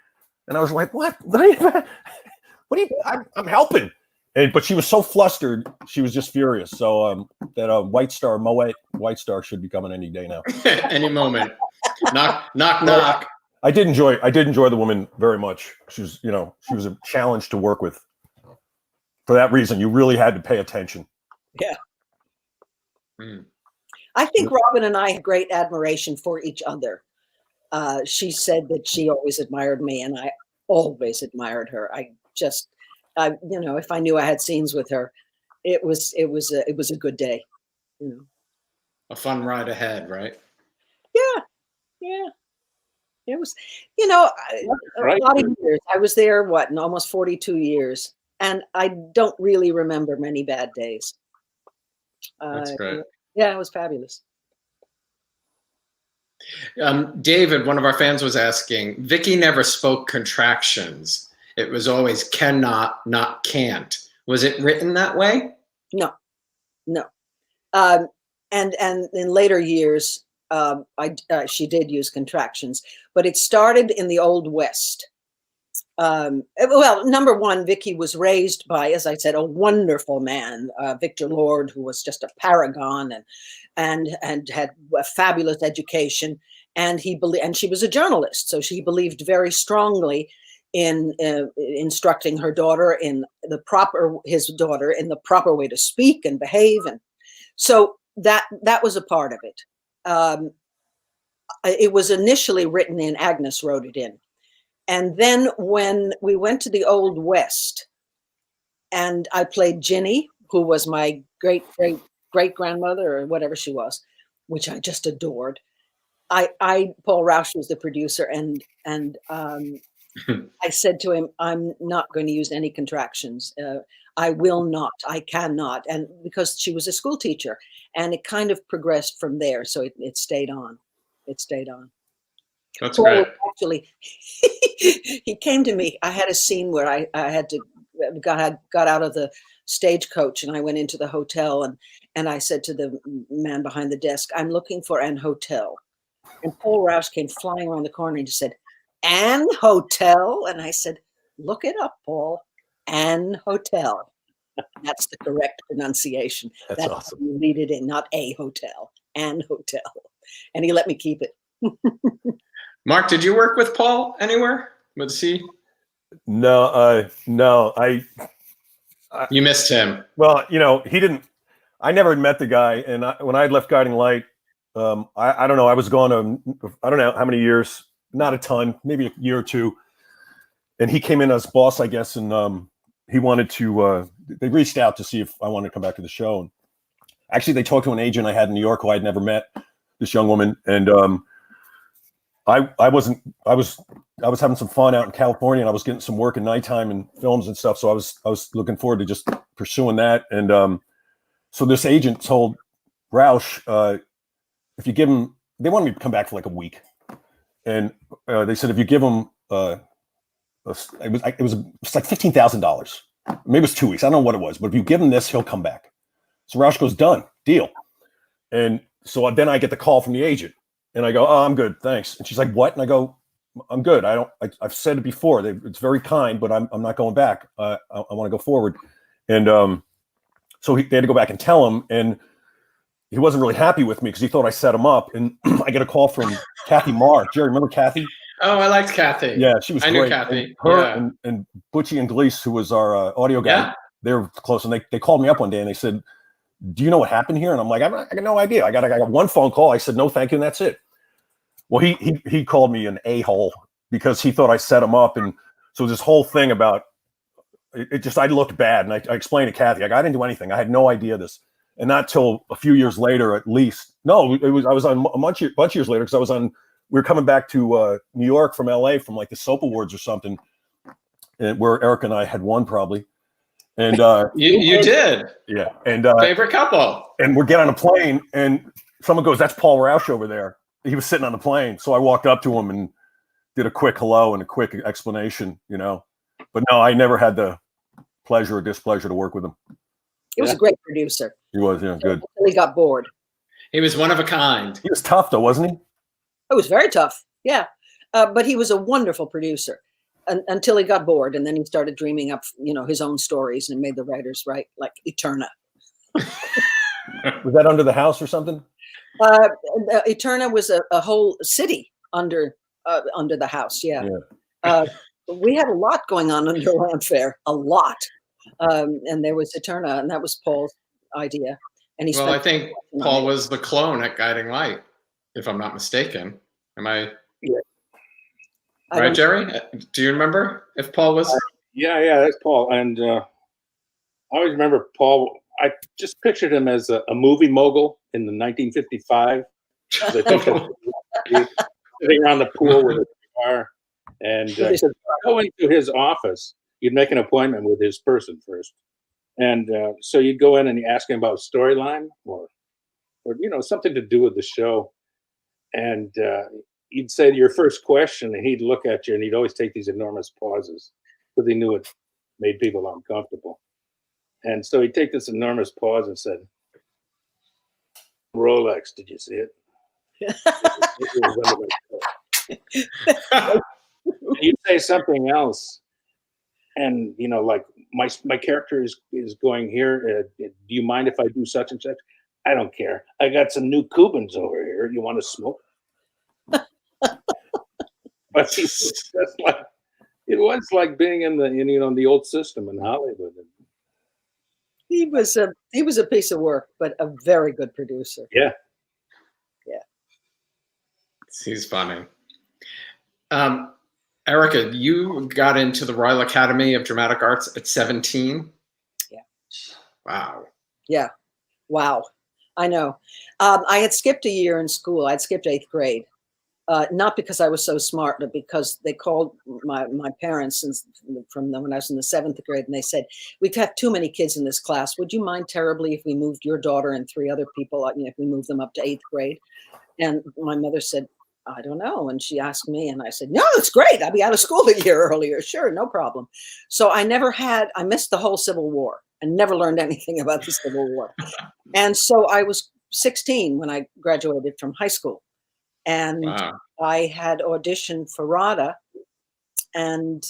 And I was like, what? I'm helping. But she was so flustered, she was just furious. So that Moet White Star should be coming any day now. Any moment. Knock, knock, knock. I did enjoy the woman very much. She was a challenge to work with. For that reason, you really had to pay attention. Yeah. I think Robin and I had great admiration for each other. She said that she always admired me, and I always admired her. If I knew I had scenes with her, it was a good day. A fun ride ahead, right? Yeah. It was, a lot of years. I was there, in almost 42 years, and I don't really remember many bad days. That's great. Yeah, it was fabulous. David, one of our fans, was asking, Viki never spoke contractions. It was always cannot, not can't. Was it written that way? No. And in later years, she did use contractions, but it started in the Old West. Well, number one, Viki was raised by, as I said, a wonderful man, Viki Lord, who was just a paragon and had a fabulous education. And she was a journalist, so she believed very strongly in instructing his daughter in the proper way to speak and behave, and so that was a part of it. It was initially written in. Agnes wrote it in. And then when we went to the Old West and I played Ginny, who was my great-great-great-grandmother or whatever she was, which I just adored. Paul Rausch was the producer, and I said to him, I'm not going to use any contractions. I will not, I cannot. And because she was a school teacher, and it kind of progressed from there. So it stayed on. It stayed on. That's Paul great. actually, he came to me. I had a scene where I had to got out of the stagecoach, and I went into the hotel, and I said to the man behind the desk, "I'm looking for an hotel." And Paul Rouse came flying around the corner and he said, "An hotel?" And I said, "Look it up, Paul. An hotel. That's the correct pronunciation. That's awesome. You read it in, not a hotel. An hotel." And he let me keep it. Mark, did you work with Paul anywhere? Was he? No, no. You missed him. Well, you know, he didn't. I never had met the guy, and when I had left Guiding Light, I don't know. I was gone I don't know how many years. Not a ton, maybe a year or two. And he came in as boss, I guess, and he wanted to. They reached out to see if I wanted to come back to the show. And actually, they talked to an agent I had in New York who I'd never met. This young woman, and I was having some fun out in California, and I was getting some work at nighttime and films and stuff. So I was looking forward to just pursuing that. And so this agent told Roush, if you give him, they wanted me to come back for like a week, and they said if you give him, it was like $15,000, maybe it was 2 weeks, I don't know what it was, but if you give him this, he'll come back. So Roush goes, "Done, deal." And so then I get the call from the agent. And I go, "Oh, I'm good, thanks." And she's like, "What?" And I go, "I'm good. I've said it before. It's very kind, but I'm not going back. I want to go forward." And so they had to go back and tell him. And he wasn't really happy with me because he thought I set him up. And I get a call from Kathy Marr. Jerry, remember Kathy? Oh, I liked Kathy. Yeah, she was I great. knew Kathy. And her Yeah. and Butchie and Gleese, who was our audio guy, Yeah. they were close. And they called me up one day and they said, "Do you know what happened here?" And I'm like, I got no idea. I got one phone call. I said, "No, thank you," and that's it. Well, he called me an a-hole because he thought I set him up. And so this whole thing about it just, I looked bad. And I explained to Kathy, like, I didn't do anything. I had no idea this. And not till a few years later, at least. No, I was on a bunch of years later because we were coming back to New York from LA from like the Soap Awards or something, where Erika and I had won probably. And you did. Yeah. And Favorite couple. and we're getting on a plane and someone goes, "That's Paul Roush over there." He was sitting on the plane. So I walked up to him and did a quick hello and a quick explanation, you know. But no, I never had the pleasure or displeasure to work with him. He was a great producer. He was, yeah, good. Until he got bored. He was one of a kind. He was tough though, wasn't he? It was very tough. Yeah. But he was a wonderful producer until he got bored. And then he started dreaming up, his own stories and made the writers write like Eterna. Was that Under the House or something? Eterna was a whole city under the house. Yeah. We had a lot going on under Lampfair, a lot. And there was Eterna, and that was Paul's idea. And Well, I think Paul was the clone at Guiding Light, if I'm not mistaken. Am I? Yeah. Right, Jerry? Do you remember if Paul was? Yeah, that's Paul. And I always remember Paul. I just pictured him as a movie mogul in the 1955. Sitting around the pool with a guitar. And he said, go into his office. You'd make an appointment with his person first. And so you'd go in and you ask him about a storyline or something to do with the show. And you'd say your first question, and he'd look at you, and he'd always take these enormous pauses because he knew it made people uncomfortable. And so he'd take this enormous pause and said, "Rolex, did you see it?" And you'd say something else, and like my character is going here. Do you mind if I do such and such? I don't care. I got some new Cubans over here. You want to smoke? But it was like being in the old system in Hollywood. He was a piece of work, but a very good producer. Yeah. He's funny. Erika, you got into the Royal Academy of Dramatic Arts at 17? Yeah. Wow. Yeah. Wow. I know. I had skipped a year in school. I'd skipped 8th grade. Not because I was so smart, but because they called my parents from when I was in the 7th grade, and they said, "We have too many kids in this class. Would you mind terribly if we moved your daughter and 3 other people, if we moved them up to 8th grade?" And my mother said, "I don't know." And she asked me, and I said, "No, it's great. I'll be out of school a year earlier. Sure, no problem." So I missed the whole Civil War and never learned anything about the Civil War. And so I was 16 when I graduated from high school. And Wow. I had auditioned for RADA, and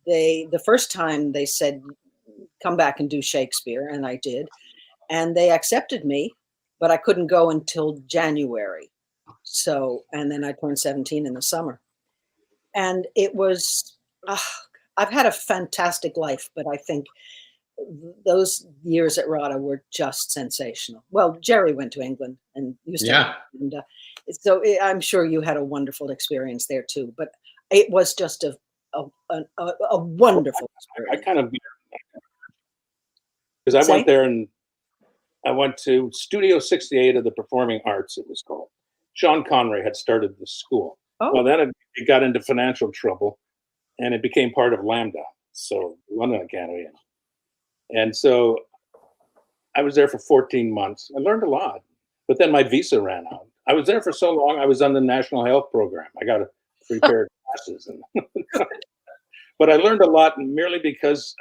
the first time they said, "Come back and do Shakespeare," and I did. And they accepted me, but I couldn't go until January. So, and then I turned 17 in the summer. And it was, I've had a fantastic life, but I think those years at RADA were just sensational. Well, Jerry went to England and used to, Yeah. and so I'm sure you had a wonderful experience there too. But it was just a wonderful experience. I kind of, because I went there and I went to Studio 68 of the Performing Arts, it was called. Sean Connery had started the school. Oh. Well, then it got into financial trouble, and it became part of Lambda, so London Academy. And so I was there for 14 months. I learned a lot, but then my visa ran out. I was there for so long, I was on the National Health Program. I got a free pair of glasses. But I learned a lot merely because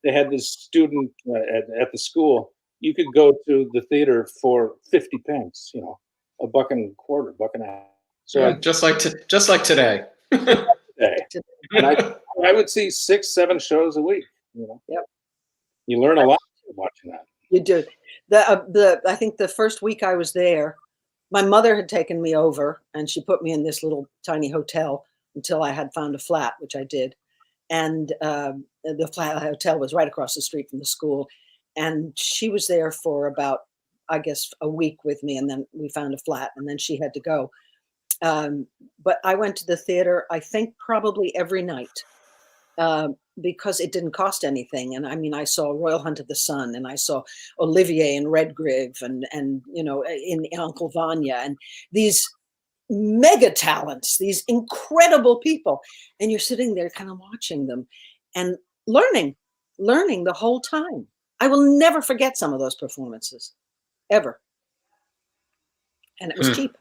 they had this student at the school. You could go to the theater for 50 pence, $1.25, $1.50. So Yeah, just like today. And I would see 6, 7 shows a week. Yep. You learn a lot watching that. You do. I think the first week I was there, my mother had taken me over, and she put me in this little tiny hotel until I had found a flat, which I did. And the flat hotel was right across the street from the school. And she was there for about, I guess, a week with me, and then we found a flat, and then she had to go. But I went to the theater, I think probably every night, because it didn't cost anything. And I mean, I saw Royal Hunt of the Sun, and I saw Olivier and Redgrave, and in Uncle Vanya, and these mega talents, these incredible people. And you're sitting there kind of watching them and learning the whole time. I will never forget some of those performances, ever. And it was cheap.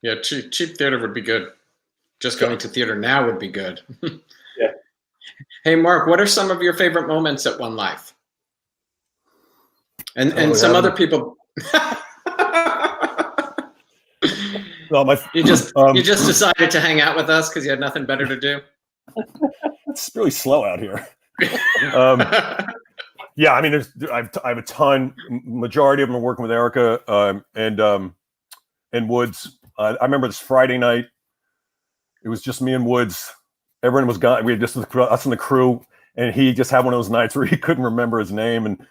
Yeah, cheap theater would be good. Just going to theater now would be good. Yeah. Hey, Mark, what are some of your favorite moments at One Life? And some other people. Well, you just decided to hang out with us because you had nothing better to do. It's really slow out here. Yeah, I mean, I have a ton. Majority of them are working with Erika and Woods. I remember this Friday night. It was just me and Woods. Everyone was gone. We had just us and the crew, and he just had one of those nights where he couldn't remember his name, and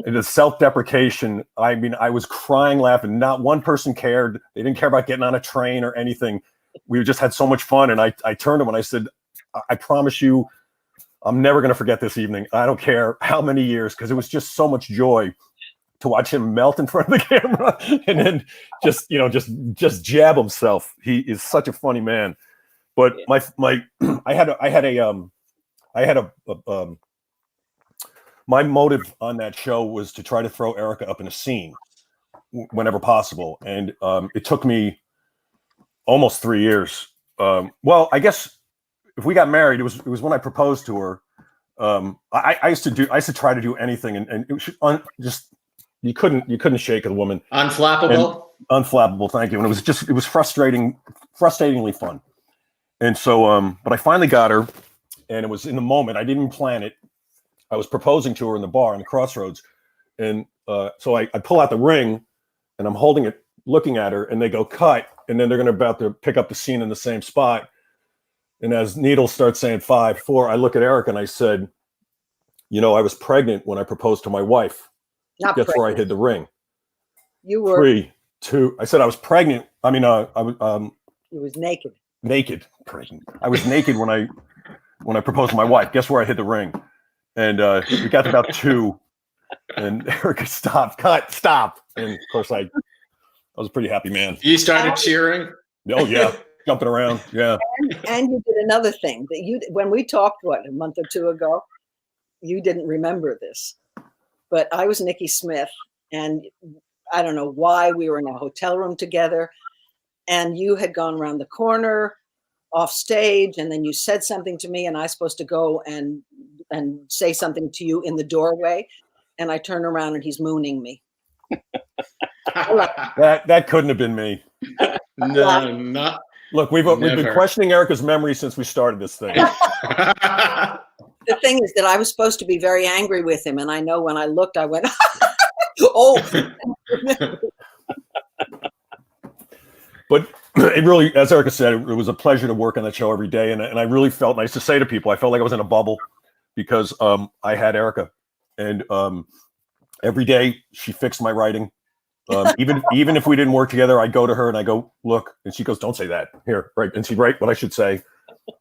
the self-deprecation. I mean, I was crying, laughing. Not one person cared. They didn't care about getting on a train or anything. We just had so much fun, and I turned to him and I said, "I promise you, I'm never going to forget this evening. I don't care how many years," because it was just so much joy to watch him melt in front of the camera and then just jab himself. He is such a funny man. But my motive on that show was to try to throw Erika up in a scene whenever possible, and it took me almost 3 years. Well, I guess if we got married, it was when I proposed to her. I used to try to do anything, and it was you couldn't shake a woman. Unflappable. Unflappable. Thank you. And it was frustratingly fun. And so, but I finally got her, and it was in the moment. I didn't even plan it. I was proposing to her in the bar in the Crossroads, and so I pull out the ring, and I'm holding it, looking at her, and they go cut, and then they're about to pick up the scene in the same spot. And as Needle starts saying 5, 4, I look at Erika and I said, I was pregnant when I proposed to my wife. Guess where I hid the ring? You were 3, 2. I said I was pregnant. I mean, I was. You was naked. Naked, pregnant. I was naked when I proposed to my wife. Guess where I hid the ring? And we got to about 2, and Erika stopped. Cut. Stop. And of course, I was a pretty happy man. You started cheering. Oh yeah, jumping around. Yeah. And you did another thing that when we talked, a month or two ago, you didn't remember this, but I was Nikki Smith, and I don't know why we were in a hotel room together, and you had gone around the corner off stage, and then you said something to me, and I was supposed to go and say something to you in the doorway, and I turn around and he's mooning me. That couldn't have been me. No, not. Look, we've been questioning Erika's memory since we started this thing. The thing is that I was supposed to be very angry with him, and I know when I looked, I went, "Oh." But it really, as Erika said, it was a pleasure to work on that show every day, and I really felt, and I used to say to people, I felt like I was in a bubble because I had Erika, and every day she fixed my writing. Even if we didn't work together, I'd go to her and I go, look, and she goes, don't say that here, right? And she'd write what I should say,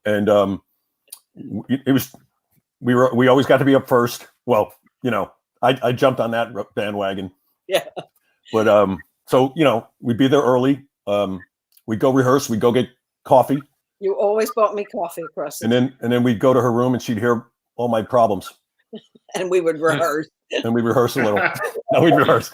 and we always got to be up first. Well, I jumped on that bandwagon. Yeah. But so we'd be there early. We'd go rehearse. We'd go get coffee. You always bought me coffee across the and then we'd go to her room and she'd hear all my problems. And we would rehearse. And we'd rehearse a little. No, we'd rehearse.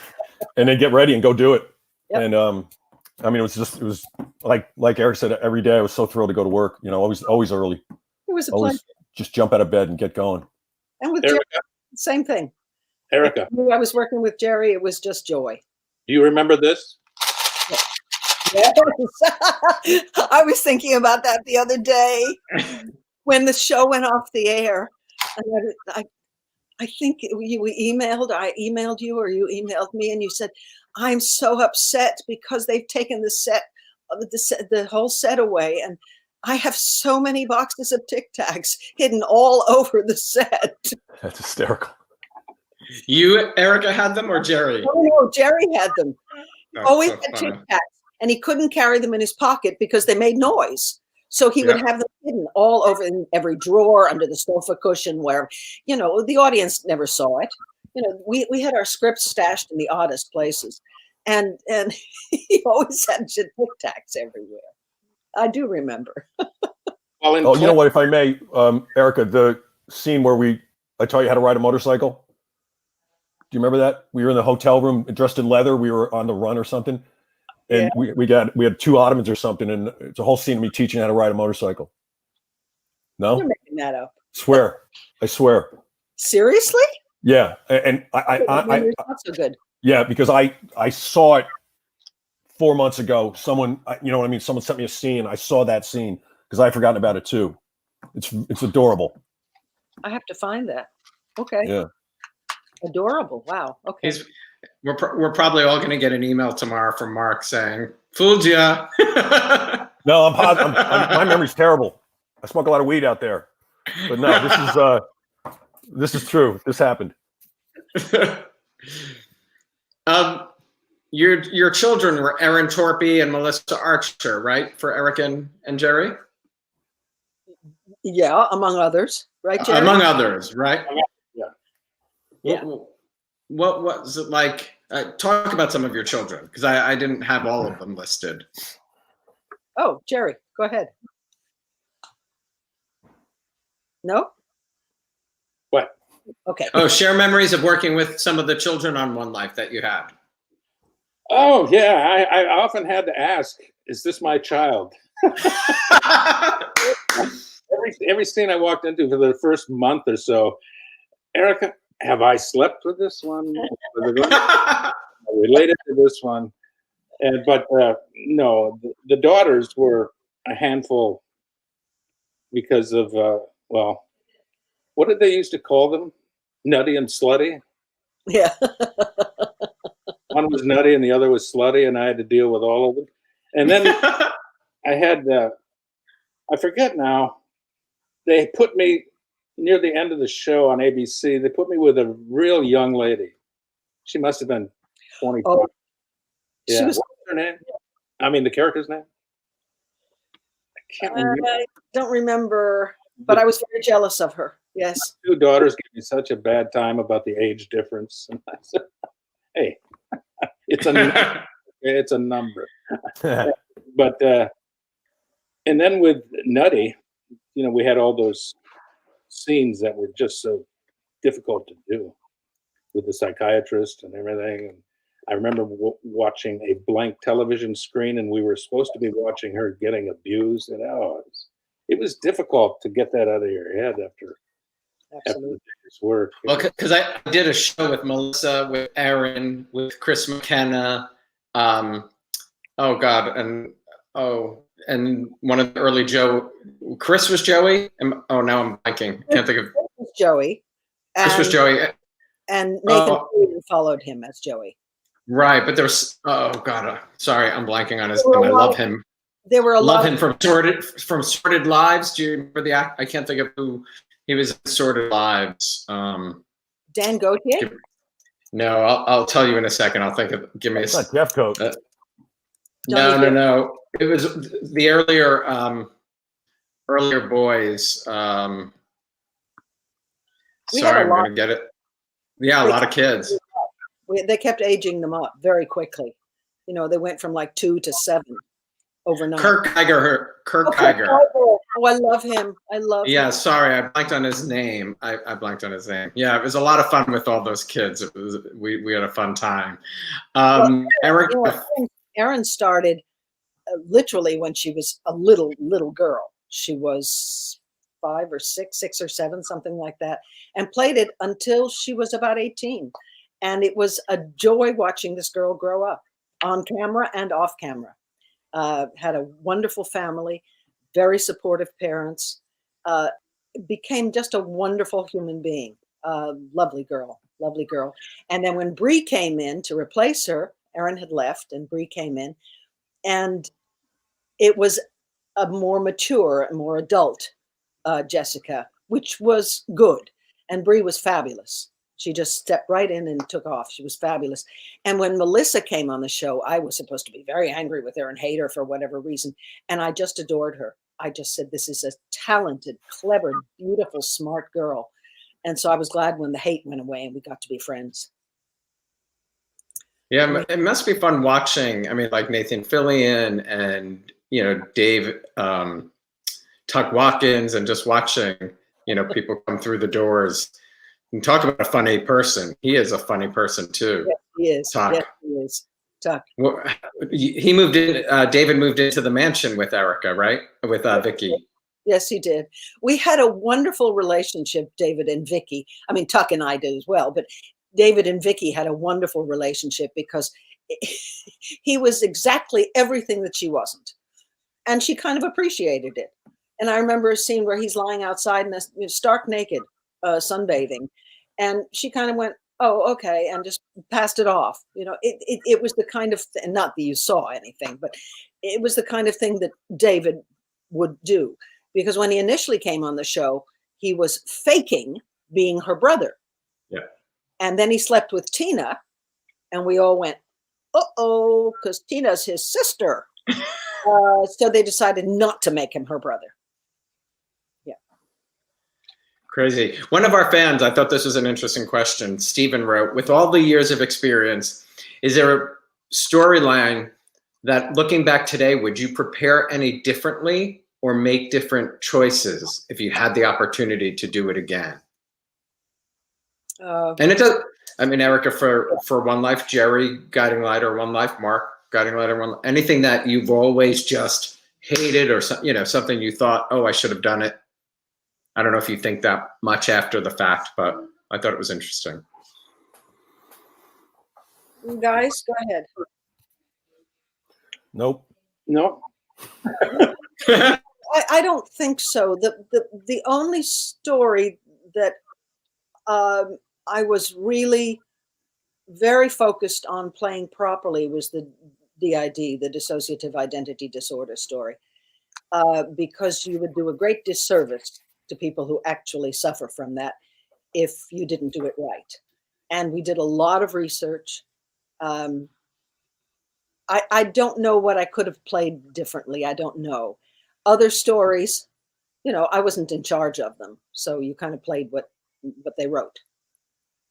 And then get ready and go do it. Yep. And I mean, it was like Eric said, every day I was so thrilled to go to work. Always early. It was a pleasure. Just jump out of bed and get going. And with Jerry, same thing. Erika, I was working with Jerry. It was just joy. Do you remember this? Yes. I was thinking about that the other day when the show went off the air. And I think I emailed you or you emailed me and you said, I'm so upset because they've taken the whole set away. And I have so many boxes of Tic Tacs hidden all over the set. That's hysterical. You, Erika, had them or Jerry? Oh, no, Jerry had them. Oh, Always so had Tic Tacs. And he couldn't carry them in his pocket because they made noise. So he would have them hidden all over in every drawer, under the sofa cushion, where, the audience never saw it. We had our scripts stashed in the oddest places. And he always had Tic Tacs everywhere. I do remember. Well, you know what, if I may, Erika, the scene where I taught you how to ride a motorcycle. Do you remember that? We were in the hotel room dressed in leather. We were on the run or something. And we had 2 ottomans or something, and it's a whole scene of me teaching how to ride a motorcycle. No? You're making that up. I swear. Seriously? Yeah. And I not so good. Yeah, because I saw it 4 months ago. Someone, someone sent me a scene. I saw that scene because I had forgotten about it too. It's adorable. I have to find that. Okay. Yeah. Adorable. Wow. Okay. We're probably all going to get an email tomorrow from Mark saying, "Fooled ya." No, my memory's terrible. I smoke a lot of weed out there, but no, this is true. This happened. Your children were Erin Torpy and Melissa Archer, right? For Eric and Jerry. Yeah, among others, right, Jerry? Among others, right? Yeah. What was it like? Talk about some of your children, because I didn't have all of them listed. Oh, Jerry, go ahead. No? What? Okay. Oh, share memories of working with some of the children on One Life that you had. Oh, yeah. I often had to ask, is this my child? Every scene I walked into for the first month or so, Erika, have I slept with this one? Related to this one? But no, the daughters were a handful because of, what did they used to call them? Nutty and slutty? Yeah. One was nutty and the other was slutty, and I had to deal with all of them. And then I had, I forget now, they put me near the end of the show on ABC, they put me with a real young lady. She must have been 25. Oh, yeah. What's her name? I mean, the character's name? I can't remember. I don't remember, but I was very jealous of her. Yes. My 2 daughters gave me such a bad time about the age difference. And I said, hey, it's a number. It's a number. But And then with Nutty, we had all those scenes that were just so difficult to do with the psychiatrist and everything. And I remember watching a blank television screen, and we were supposed to be watching her getting abused. And it was difficult to get that out of your head after the day's work. Well, because I did a show with Melissa, with Aaron, with Chris McKenna. Oh God, and one of the early Chris was Joey. Now I'm blanking. Can't think of. Chris was Joey. Chris was Joey. And Nathan followed him as Joey. Right, but there's sorry, I'm blanking on his name. I love him. There were a lot. Love him from Sorted Lives. Do you remember the act? I can't think of who he was in Sorted Lives. Dan Gautier? No, I'll tell you in a second. I'll think of. Give me a second. Jeff Coat. No. It was the earlier boys. I'm gonna get it. Yeah, a lot of kids. They kept aging them up very quickly. They went from like 2 to 7 overnight. Kirk Geiger. Oh, I love him. Yeah, sorry, I blanked on his name. I blanked on his name. Yeah, it was a lot of fun with all those kids. We had a fun time. Erin started literally when she was a little girl. She was 5 or 6 or 7, something like that, and played it until she was about 18. And it was a joy watching this girl grow up on camera and off camera. Had a wonderful family, very supportive parents, became just a wonderful human being. Lovely girl. And then when Bree came in to replace her, Erin had left and Bree came in, and it was a more mature and more adult Jessica, which was good. And Bree was fabulous. She just stepped right in and took off. She was fabulous. And when Melissa came on the show, I was supposed to be very angry with her and hate her for whatever reason. And I just adored her. I just said, this is a talented, clever, beautiful, smart girl. And so I was glad when the hate went away and we got to be friends. Yeah, it must be fun watching. I mean, like Nathan Fillion and Dave Tuck Watkins, and just watching people come through the doors. And talk about a funny person. He is a funny person too. Yes, he is. Tuck. Yes, he is. Tuck. Well, he moved in. David moved into the mansion with Erika, right? With Viki. Yes, he did. We had a wonderful relationship, David and Viki. I mean, Tuck and I did as well, but David and Viki had a wonderful relationship because he was exactly everything that she wasn't. And she kind of appreciated it. And I remember a scene where he's lying outside and stark naked, sunbathing. And she kind of went, oh, okay, and just passed it off. It was the kind of, not that you saw anything, but it was the kind of thing that David would do. Because when he initially came on the show, he was faking being her brother. Yeah. And then he slept with Tina, and we all went, uh-oh, because Tina's his sister. So they decided not to make him her brother. Crazy. One of our fans, I thought this was an interesting question. Stephen wrote, with all the years of experience, is there a storyline that looking back today, would you prepare any differently or make different choices if you had the opportunity to do it again? And it does, I mean, Erika, for One Life, Jerry, Guiding Light, or One Life, Mark, Guiding Light, or anything that you've always just hated, or something you thought, oh, I should have done it. I don't know if you think that much after the fact, but I thought it was interesting. You guys, go ahead. Nope. No. I don't think so. The only story that I was really very focused on playing properly was the DID, the dissociative identity disorder story, because you would do a great disservice to people who actually suffer from that if you didn't do it right. And we did a lot of research. I don't know what I could have played differently. I don't know. Other stories, I wasn't in charge of them. So you kind of played what they wrote.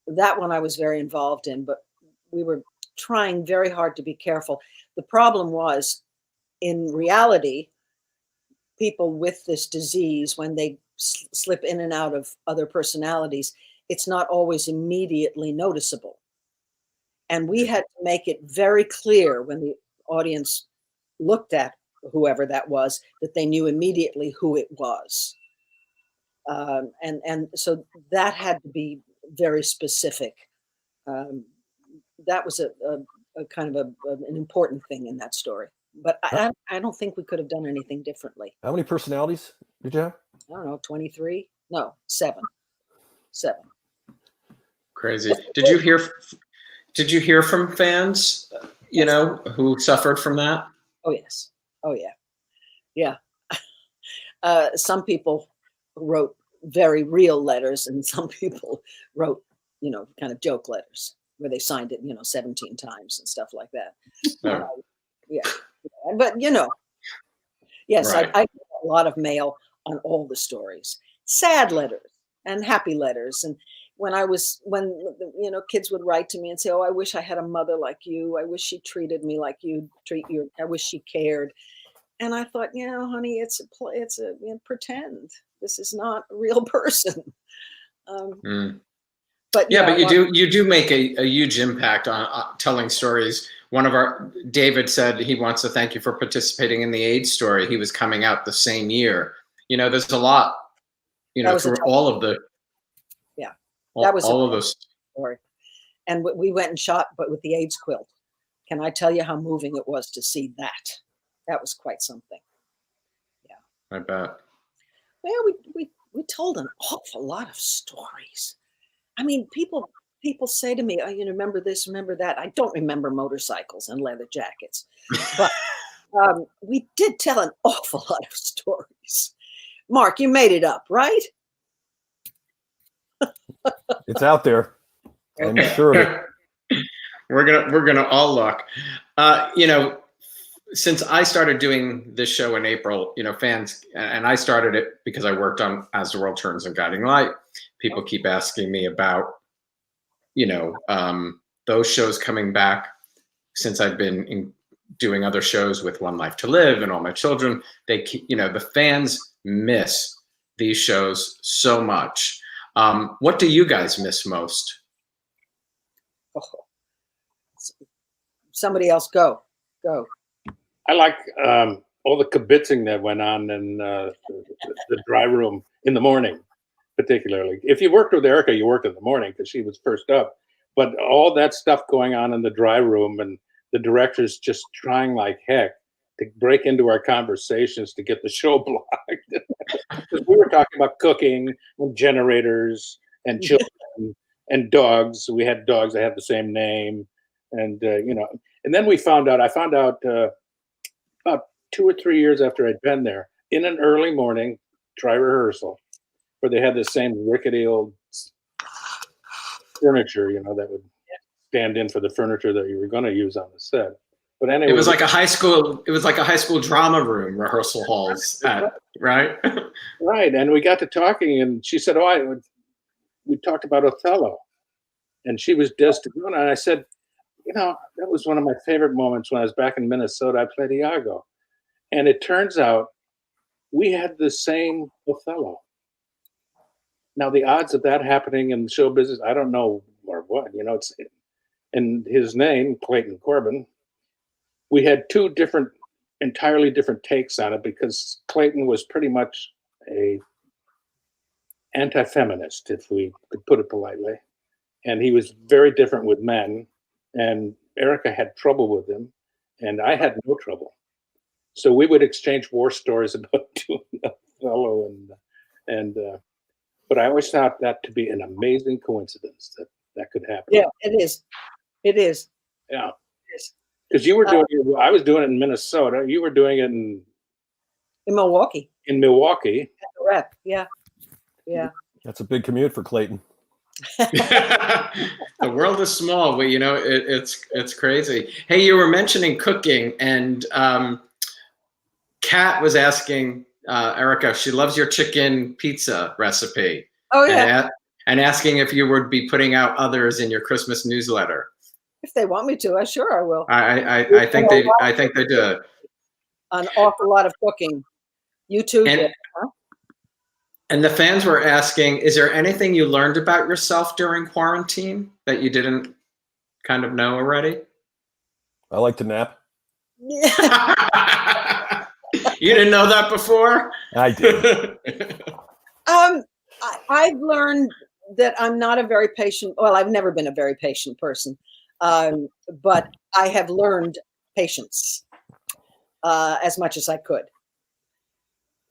That one I was very involved in, but we were trying very hard to be careful. The problem was, in reality, people with this disease, when they slip in and out of other personalities, it's not always immediately noticeable. And we had to make it very clear when the audience looked at whoever that was, that they knew immediately who it was. And so that had to be very specific. That was a kind of an important thing in that story. But I don't think we could have done anything differently. How many personalities did you have? I don't know, 23? No, 7. Crazy. Did you hear from fans, you know, who suffered from that? Oh, yes. Oh, yeah. Yeah. Some people wrote very real letters, and some people wrote, you know, kind of joke letters where they signed it, you know, 17 times and stuff like that. Yeah. But, you know, yes, right. I get a lot of mail on all the stories, sad letters and happy letters. And when you know, kids would write to me and say, oh, I wish I had a mother like you. I wish she treated me like you treat you. I wish she cared. And I thought, you know, honey, it's a you know, pretend. This is not a real person. But yeah, but you do make a huge impact on telling stories. David said he wants to thank you for participating in the AIDS story. He was coming out the same year. You know, there's a lot, you know, through all of the, that was all of those story. And we went and shot, but with the AIDS quilt. Can I tell you how moving it was to see that? That was quite something. Yeah, I bet. Well, we told an awful lot of stories. I mean, people say to me, oh, you remember this, remember that. I don't remember motorcycles and leather jackets, but we did tell an awful lot of stories. Mark, you made it up, right? It's out there. I'm sure of it. We're gonna all look. You know, since I started doing this show in April, you know, fans, and I started it because I worked on As the World Turns and Guiding Light. People keep asking me about, you know, those shows coming back since I've been doing other shows with One Life to Live and All My Children. They keep, you know, the fans miss these shows so much. What do you guys miss most? Oh. Somebody else go. I like all the kibitzing that went on in the dry room in the morning, particularly. If you worked with Erika, you worked in the morning because she was first up. But all that stuff going on in the dry room and the directors just trying like heck to break into our conversations to get the show blocked. Because we were talking about cooking and generators and children and dogs. We had dogs that had the same name. And, you know, and then I found out about 2 or 3 years after I'd been there, in an early morning dry rehearsal, where they had the same rickety old furniture, you know, that would stand in for the furniture that you were going to use on the set. But anyway, it was like a high school drama room rehearsal halls, right? Right. And we got to talking, and she said, we talked about Othello, and she was Desdemona. And I said, you know, that was one of my favorite moments when I was back in Minnesota. I played Iago. And it turns out we had the same Othello. Now, the odds of that happening in show business, I don't know or what. You know, it's in his name, Clayton Corbin. We had 2 entirely different takes on it, because Clayton was pretty much a anti-feminist, if we could put it politely. And he was very different with men. And Erika had trouble with him, and I had no trouble. So we would exchange war stories about doing Othello, but I always thought that to be an amazing coincidence that could happen. Yeah, it is. It is. Yeah, because you were doing it. I was doing it in Minnesota. You were doing it in Milwaukee. In Milwaukee. Correct. Yeah. That's a big commute for Clayton. The world is small, but you know, it's crazy. Hey, you were mentioning cooking, and Kat was asking Erika, she loves your chicken pizza recipe. Oh yeah. And asking if you would be putting out others in your Christmas newsletter. If they want me to, I will. I think they do. An awful lot of cooking. You too. And, Jeff, huh? and the fans were asking, is there anything you learned about yourself during quarantine that you didn't kind of know already? I like to nap. You didn't know that before? I did. I've learned that I'm not a very patient. Well, I've never been a very patient person, but I have learned patience as much as I could.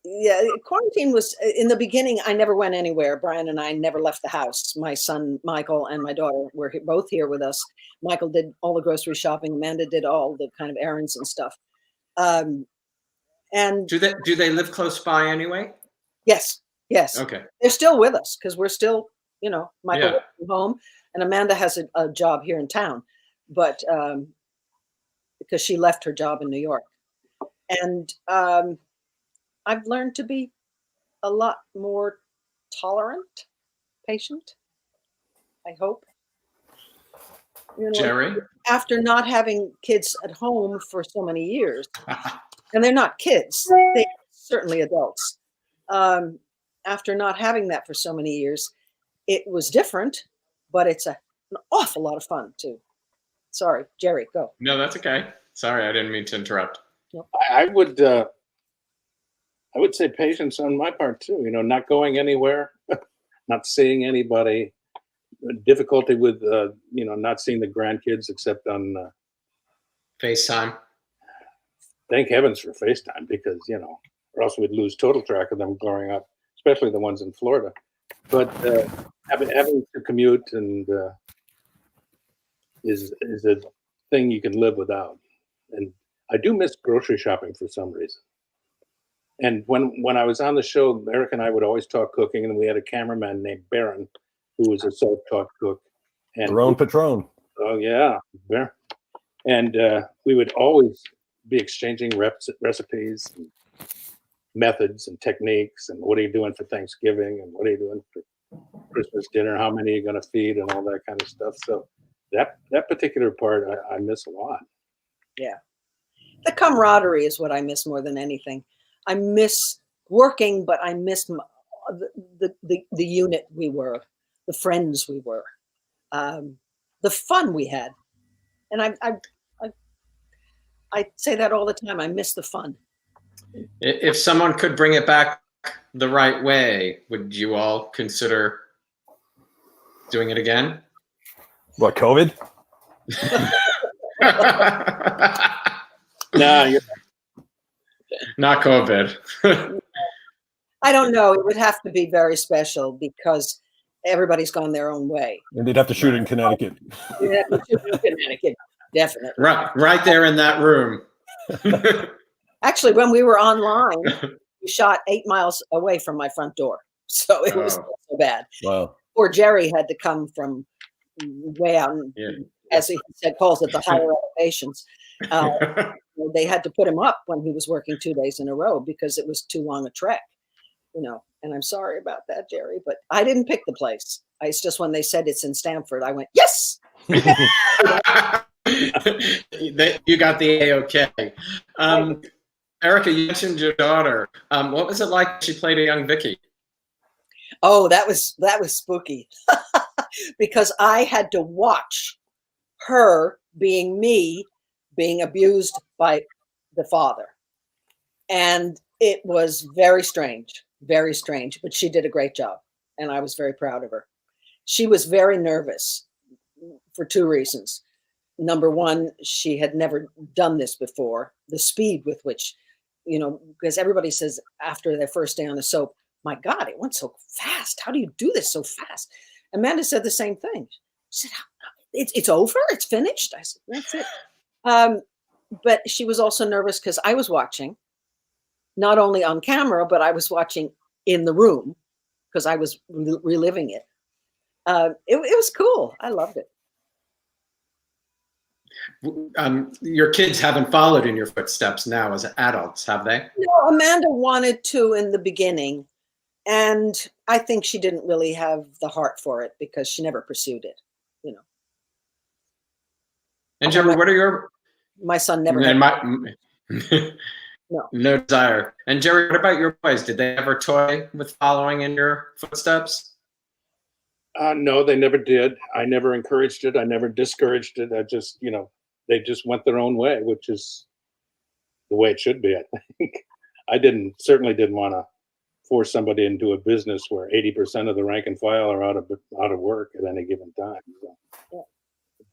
Yeah, quarantine was in the beginning. I never went anywhere. Brian and I never left the house. My son Michael and my daughter were both here with us. Michael did all the grocery shopping. Amanda did all the kind of errands and stuff. And do they live close by anyway? Yes. Okay. They're still with us because we're still, Michael works from home, and Amanda has a job here in town, but because she left her job in New York. And I've learned to be a lot more tolerant, patient, I hope. Jerry? After not having kids at home for so many years, and they're not kids, they're certainly adults. After not having that for so many years, it was different, but it's an awful lot of fun too. Sorry, Jerry, go. No, that's okay. Sorry, I didn't mean to interrupt. Nope. I would say patience on my part too. Not going anywhere, not seeing anybody. Difficulty with not seeing the grandkids except on FaceTime. Thank heavens for FaceTime, because or else we'd lose total track of them growing up, especially the ones in Florida. But having to commute and is a thing you can live without. And I do miss grocery shopping for some reason. And when I was on the show, Eric and I would always talk cooking, and we had a cameraman named Baron, who was a self-taught cook. And Their patron. Oh yeah, and we would always be exchanging recipes, and methods, and techniques, and what are you doing for Thanksgiving, and what are you doing for Christmas dinner? How many are you going to feed, and all that kind of stuff. So that particular part I miss a lot. Yeah, the camaraderie is what I miss more than anything. I miss working, but I miss the unit we were, the friends we were, the fun we had. And I say that all the time. I miss the fun. If someone could bring it back the right way, would you all consider doing it again? What, COVID? No, not COVID. I don't know. It would have to be very special because everybody's gone their own way. And they'd have to shoot in Connecticut. Yeah, Connecticut, definitely. Right there in that room. Actually, when we were online, we shot 8 miles away from my front door, so it was not so bad. Wow. Poor Jerry had to come from way out, as he said, calls it the higher elevations. They had to put him up when he was working 2 days in a row because it was too long a trek, and I'm sorry about that, Jerry, but I didn't pick the place. It's just when they said it's in Stamford, I went, yes. You got the A-OK. Erika, you mentioned your daughter. What was it like she played a young Viki? Oh, that was spooky because I had to watch her being me, being abused by the father. And it was very strange, but she did a great job. And I was very proud of her. She was very nervous for 2 reasons. Number one, she had never done this before. The speed with which, because everybody says after their first day on the soap, my God, it went so fast. How do you do this so fast? Amanda said the same thing. She said, it's over? It's finished? I said, that's it. But she was also nervous because I was watching, not only on camera, but I was watching in the room because I was reliving it. It was cool. I loved it. Your kids haven't followed in your footsteps now as adults, have they? No, Amanda wanted to in the beginning. And I think she didn't really have the heart for it because she never pursued it, And Jerry, what are your... My son never... No desire. And Jerry, what about your boys? Did they ever toy with following in your footsteps? No, they never did. I never encouraged it. I never discouraged it. I just, they just went their own way, which is the way it should be, I think. I certainly didn't want to force somebody into a business where 80% of the rank and file are out of work at any given time. So,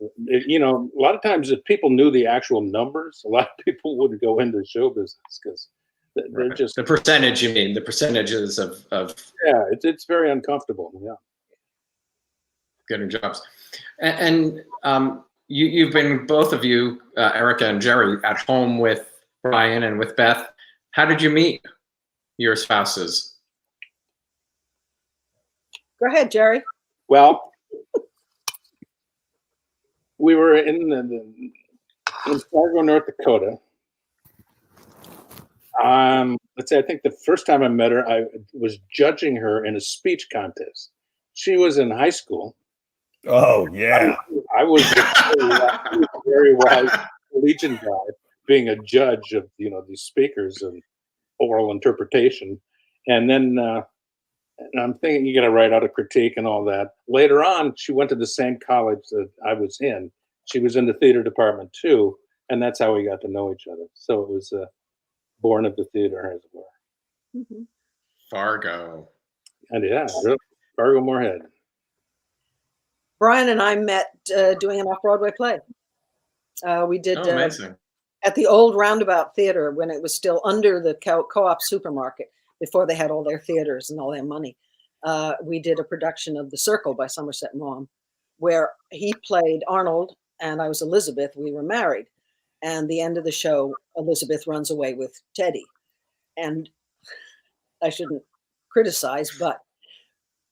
a lot of times if people knew the actual numbers, a lot of people wouldn't go into show business because they're just the percentage. You mean the percentages of yeah, it's very uncomfortable. Yeah, getting jobs, and you've been, both of you, Erika and Jerry, at home with Brian and with Beth. How did you meet your spouses? Go ahead, Jerry. Well, we were in Fargo, North Dakota. Let's say I think the first time I met her, I was judging her in a speech contest. She was in high school. Oh yeah. I was a very wise Legion guy, being a judge of these speakers and oral interpretation, and then and I'm thinking you got to write out a critique and all that. Later on, she went to the same college that I was in. She was in the theater department too, and that's how we got to know each other. So it was born of the theater, as it were. Mm-hmm. Fargo. And yeah, Fargo Moorhead. Brian and I met doing an off-Broadway play. We did amazing. At the old Roundabout Theater when it was still under the Co-op supermarket, before they had all their theaters and all their money. We did a production of The Circle by Somerset Maugham, where he played Arnold and I was Elizabeth. We were married. And the end of the show, Elizabeth runs away with Teddy. And I shouldn't criticize, but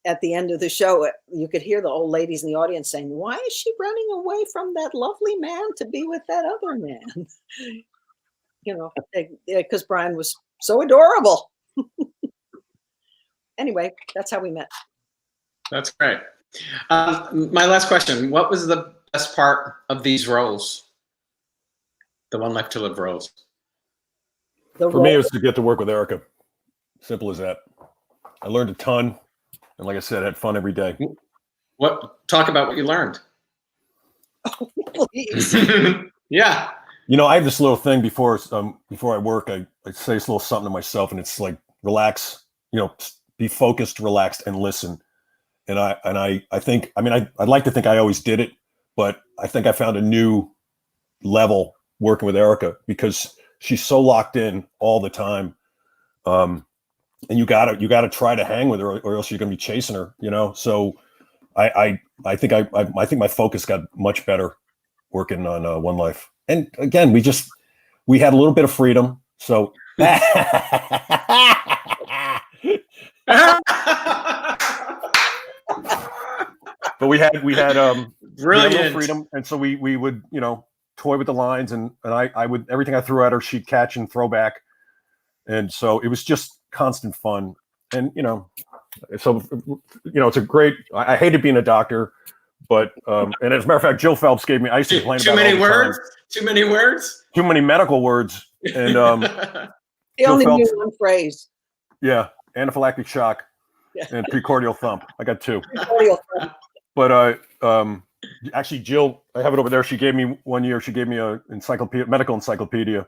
at the end of the show, you could hear the old ladies in the audience saying, why is she running away from that lovely man to be with that other man? Because Brian was so adorable. Anyway, that's how we met. That's great. My last question, what was the best part of these roles? The One Life to Live roles. For me, it was to get to work with Erika. Simple as that. I learned a ton. And like I said, I had fun every day. Talk about what you learned. Oh, please. Yeah. I have this little thing before I work, I say this little something to myself, and it's like, relax, be focused, relaxed, and listen. And I think, I'd like to think I always did it, but I think I found a new level working with Erika because she's so locked in all the time. And you gotta try to hang with her, or else you're gonna be chasing her, So I think my focus got much better working on One Life. And again, we had a little bit of freedom. So but we had brilliant freedom, and so we would toy with the lines, and I would, everything I threw at her, she'd catch and throw back. And so it was just constant fun. And, so, it's a great, I hated being a doctor, but, and as a matter of fact, Jill Phelps gave me, I used to complain about too many words, too many medical words. And, he only knew one phrase. Yeah. Anaphylactic shock and precordial thump. I got two. But, actually Jill, I have it over there. She gave me one year, she gave me a medical encyclopedia.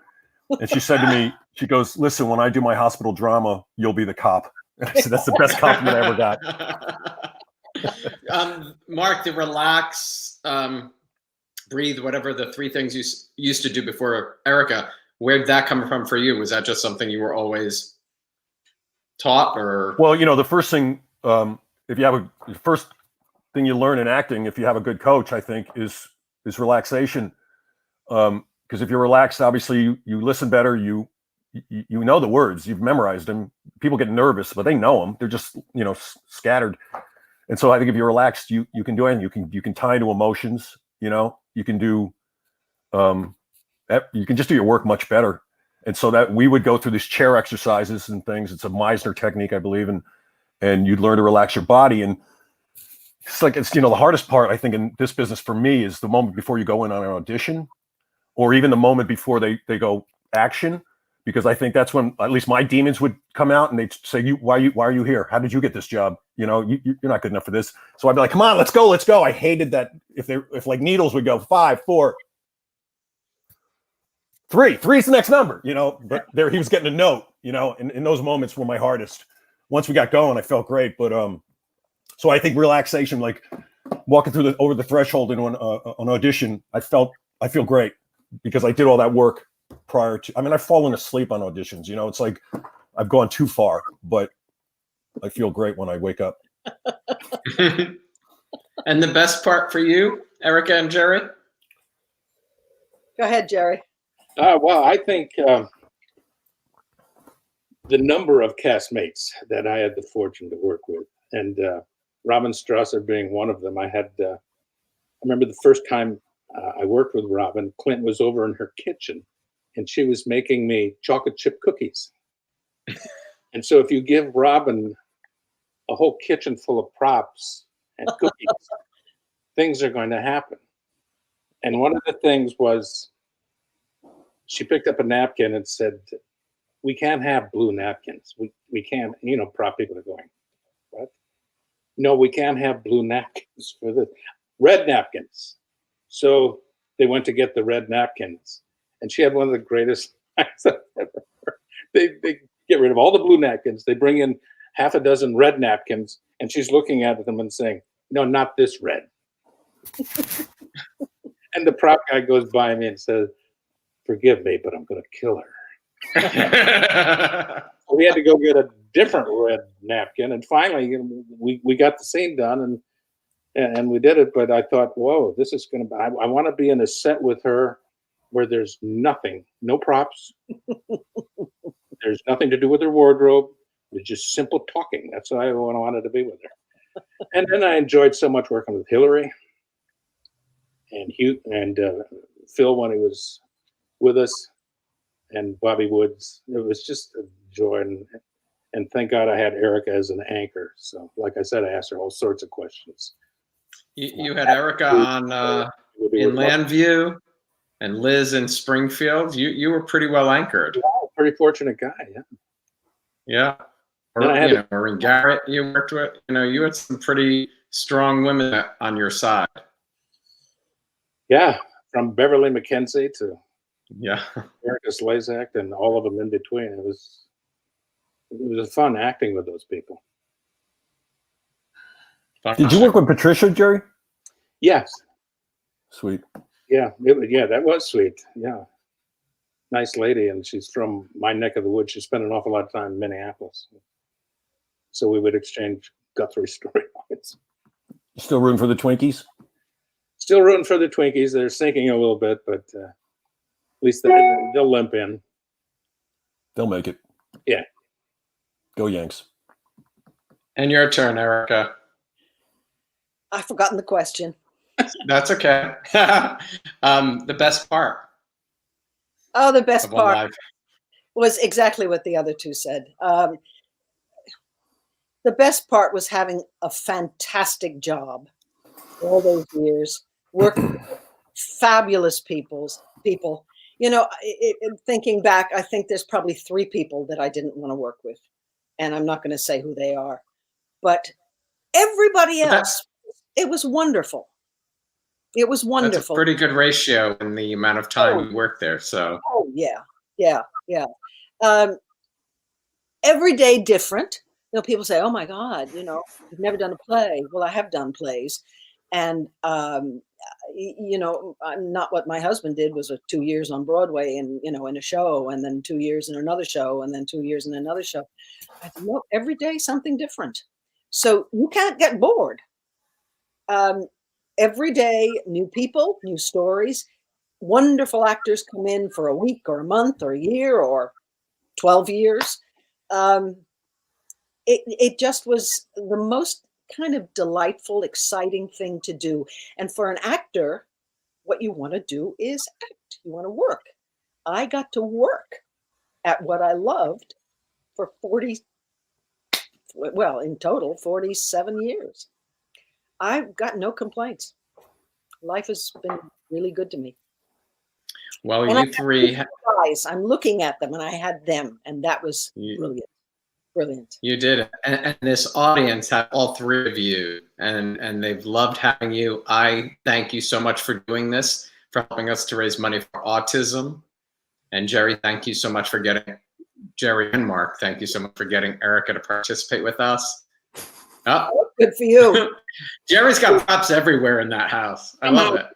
And she said to me, she goes, listen, when I do my hospital drama, you'll be the cop. And I said, that's the best compliment I ever got. Mark, the relax, breathe, whatever the three things you used to do before Erika, where'd that come from for you? Was that just something you were always taught, or? Well, the first thing, the first thing you learn in acting, if you have a good coach, I think, is relaxation. Because if you're relaxed, obviously you listen better. You know the words, you've memorized them. People get nervous, but they know them. They're just scattered. And so I think if you're relaxed, you can do anything. You can tie into emotions. You can do you can just do your work much better. And so that we would go through these chair exercises and things. It's a Meisner technique, I believe, and you'd learn to relax your body. And it's the hardest part I think in this business for me is the moment before you go in on an audition. Or even the moment before they go action, because I think that's when at least my demons would come out and they'd say, why are you here? How did you get this job? You know, you're not good enough for this. So I'd be like, come on, let's go. I hated that if like needles would go 5, 4, 3. 3's the next number, you know, but there he was getting a note, you know, and those moments were my hardest. Once we got going, I felt great. But so I think relaxation, like walking through over the threshold into an audition, I feel great because I did all that work prior to. I mean, I've fallen asleep on auditions, you know, it's like I've gone too far, but I feel great when I wake up. And the best part for you, Erika and Jerry? Go ahead, Jerry. Well, I think the number of castmates that I had the fortune to work with, and Robin Strasser being one of them. I remember the first time I worked with Robin, Clint was over in her kitchen, and she was making me chocolate chip cookies. And so if you give Robin a whole kitchen full of props and cookies, things are going to happen. And one of the things was she picked up a napkin and said, we can't have blue napkins. We can't, you know, prop people are going, what? No, we can't have blue napkins for the red napkins. So they went to get the red napkins. And she had one of the greatest lines I've ever heard. They get rid of all the blue napkins. They bring in half a dozen red napkins, and she's looking at them and saying, no, not this red. And the prop guy goes by me and says, forgive me, but I'm going to kill her. So we had to go get a different red napkin, and finally we got the scene done, and we did it. But I thought, whoa, this is going to be. I want to be in a set with her where there's nothing, no props. There's nothing to do with her wardrobe. It's just simple talking. That's why I wanted to be with her. And then I enjoyed so much working with Hillary and Hugh and Phil when he was with us, and Bobby Woods. It was just a joy, and thank God I had Erika as an anchor. So, like I said, I asked her all sorts of questions. You had Erika on in Llaneview and Liz in Springfield. You were pretty well anchored. Yeah, pretty fortunate guy. Yeah. Yeah. Or in Garrett, you worked with. You know, you had some pretty strong women on your side. Yeah, from Beverly McKenzie to Erika Slezak and all of them in between. It was fun acting with those people. Did you work with Patricia, Jerry? Yes. Sweet. Yeah, that was sweet. Yeah. Nice lady, and she's from my neck of the woods. She spent an awful lot of time in Minneapolis. So we would exchange Guthrie storylines. Still rooting for the Twinkies? Still rooting for the Twinkies. They're sinking a little bit, but at least they'll limp in. They'll make it. Yeah. Go Yanks. And your turn, Erika. I've forgotten the question. That's okay. The best part. Oh, the best part was exactly what the other two said. The best part was having a fantastic job all those years, working with fabulous people. You know, thinking back, I think there's probably 3 people that I didn't want to work with, and I'm not going to say who they are, but everybody else, it was wonderful. It was wonderful. That's a pretty good ratio in the amount of time we worked there. So. Oh yeah. Every day different. You know, people say, "Oh my God, you know, you've never done a play." Well, I have done plays, and you know, not what my husband did was 2 years on Broadway, and you know, in a show, and then 2 years in another show, and then 2 years in another show. I said, no, every day something different. So you can't get bored. Every day, new people, new stories. Wonderful actors come in for a week or a month or a year or 12 years. It just was the most kind of delightful, exciting thing to do. And for an actor, what you want to do is act. You want to work. I got to work at what I loved for in total, 47 years. I've got no complaints. Life has been really good to me. Well, you three. eyes. I'm looking at them, and I had them, and that was brilliant. Brilliant. You did it. And this audience had all three of you, and they've loved having you. I thank you so much for doing this, for helping us to raise money for autism. And Jerry, thank you so much for Jerry and Mark, thank you so much for getting Erika to participate with us. Oh, good for you. Jerry's got props everywhere in that house. I love it.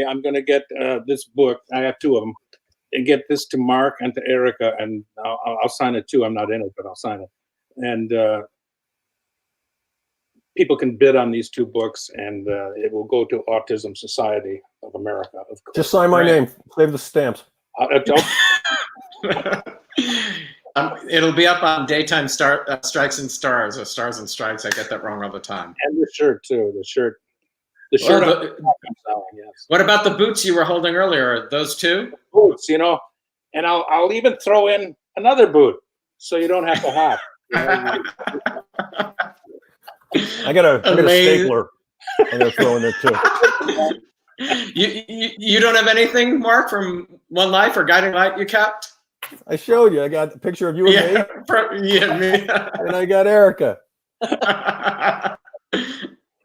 I'm going to get this book. I have two of them. And get this to Mark and to Erika, and I'll sign it too. I'm not in it, but I'll sign it. And people can bid on these two books, and it will go to Autism Society of America. Of course. Just sign my name. Save the stamps. It'll be up on Daytime Strikes and Stars, or Stars and Strikes. I get that wrong all the time. And the shirt too. The shirt. Well, Yes. What about the boots you were holding earlier? Those two? Boots, and I'll even throw in another boot, so you don't have to hop. I got a stapler. I'm gonna throw in there too. You don't have anything, Mark, from One Life or Guiding Light you kept? I showed you. I got a picture of you and me. Yeah, me. And I got Erika.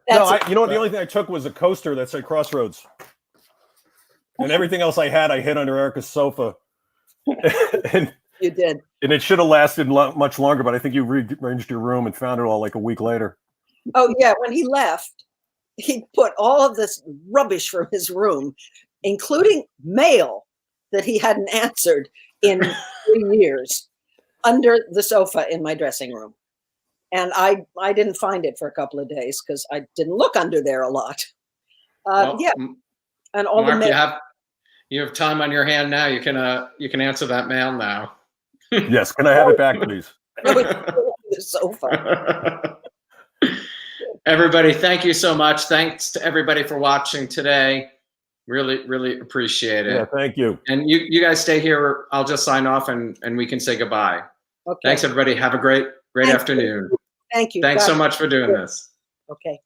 You know what? The only thing I took was a coaster that said Crossroads. And everything else I had, I hid under Erika's sofa. And you did. And it should have lasted much longer, but I think you rearranged your room and found it all like a week later. Oh, yeah. When he left, he put all of this rubbish from his room, including mail that he hadn't answered in 3 years, under the sofa in my dressing room. And I didn't find it for a couple of days because I didn't look under there a lot. And all Mark, the mail. You have time on your hand now. You can answer that mail now. Yes. Can I have it back, please? The sofa. Everybody, thank you so much. Thanks to everybody for watching today. Really, really appreciate it. Yeah, thank you. And you guys stay here. I'll just sign off and we can say goodbye. Okay. Thanks, everybody. Have a great afternoon. Thank you. Thanks so much for doing this. Okay.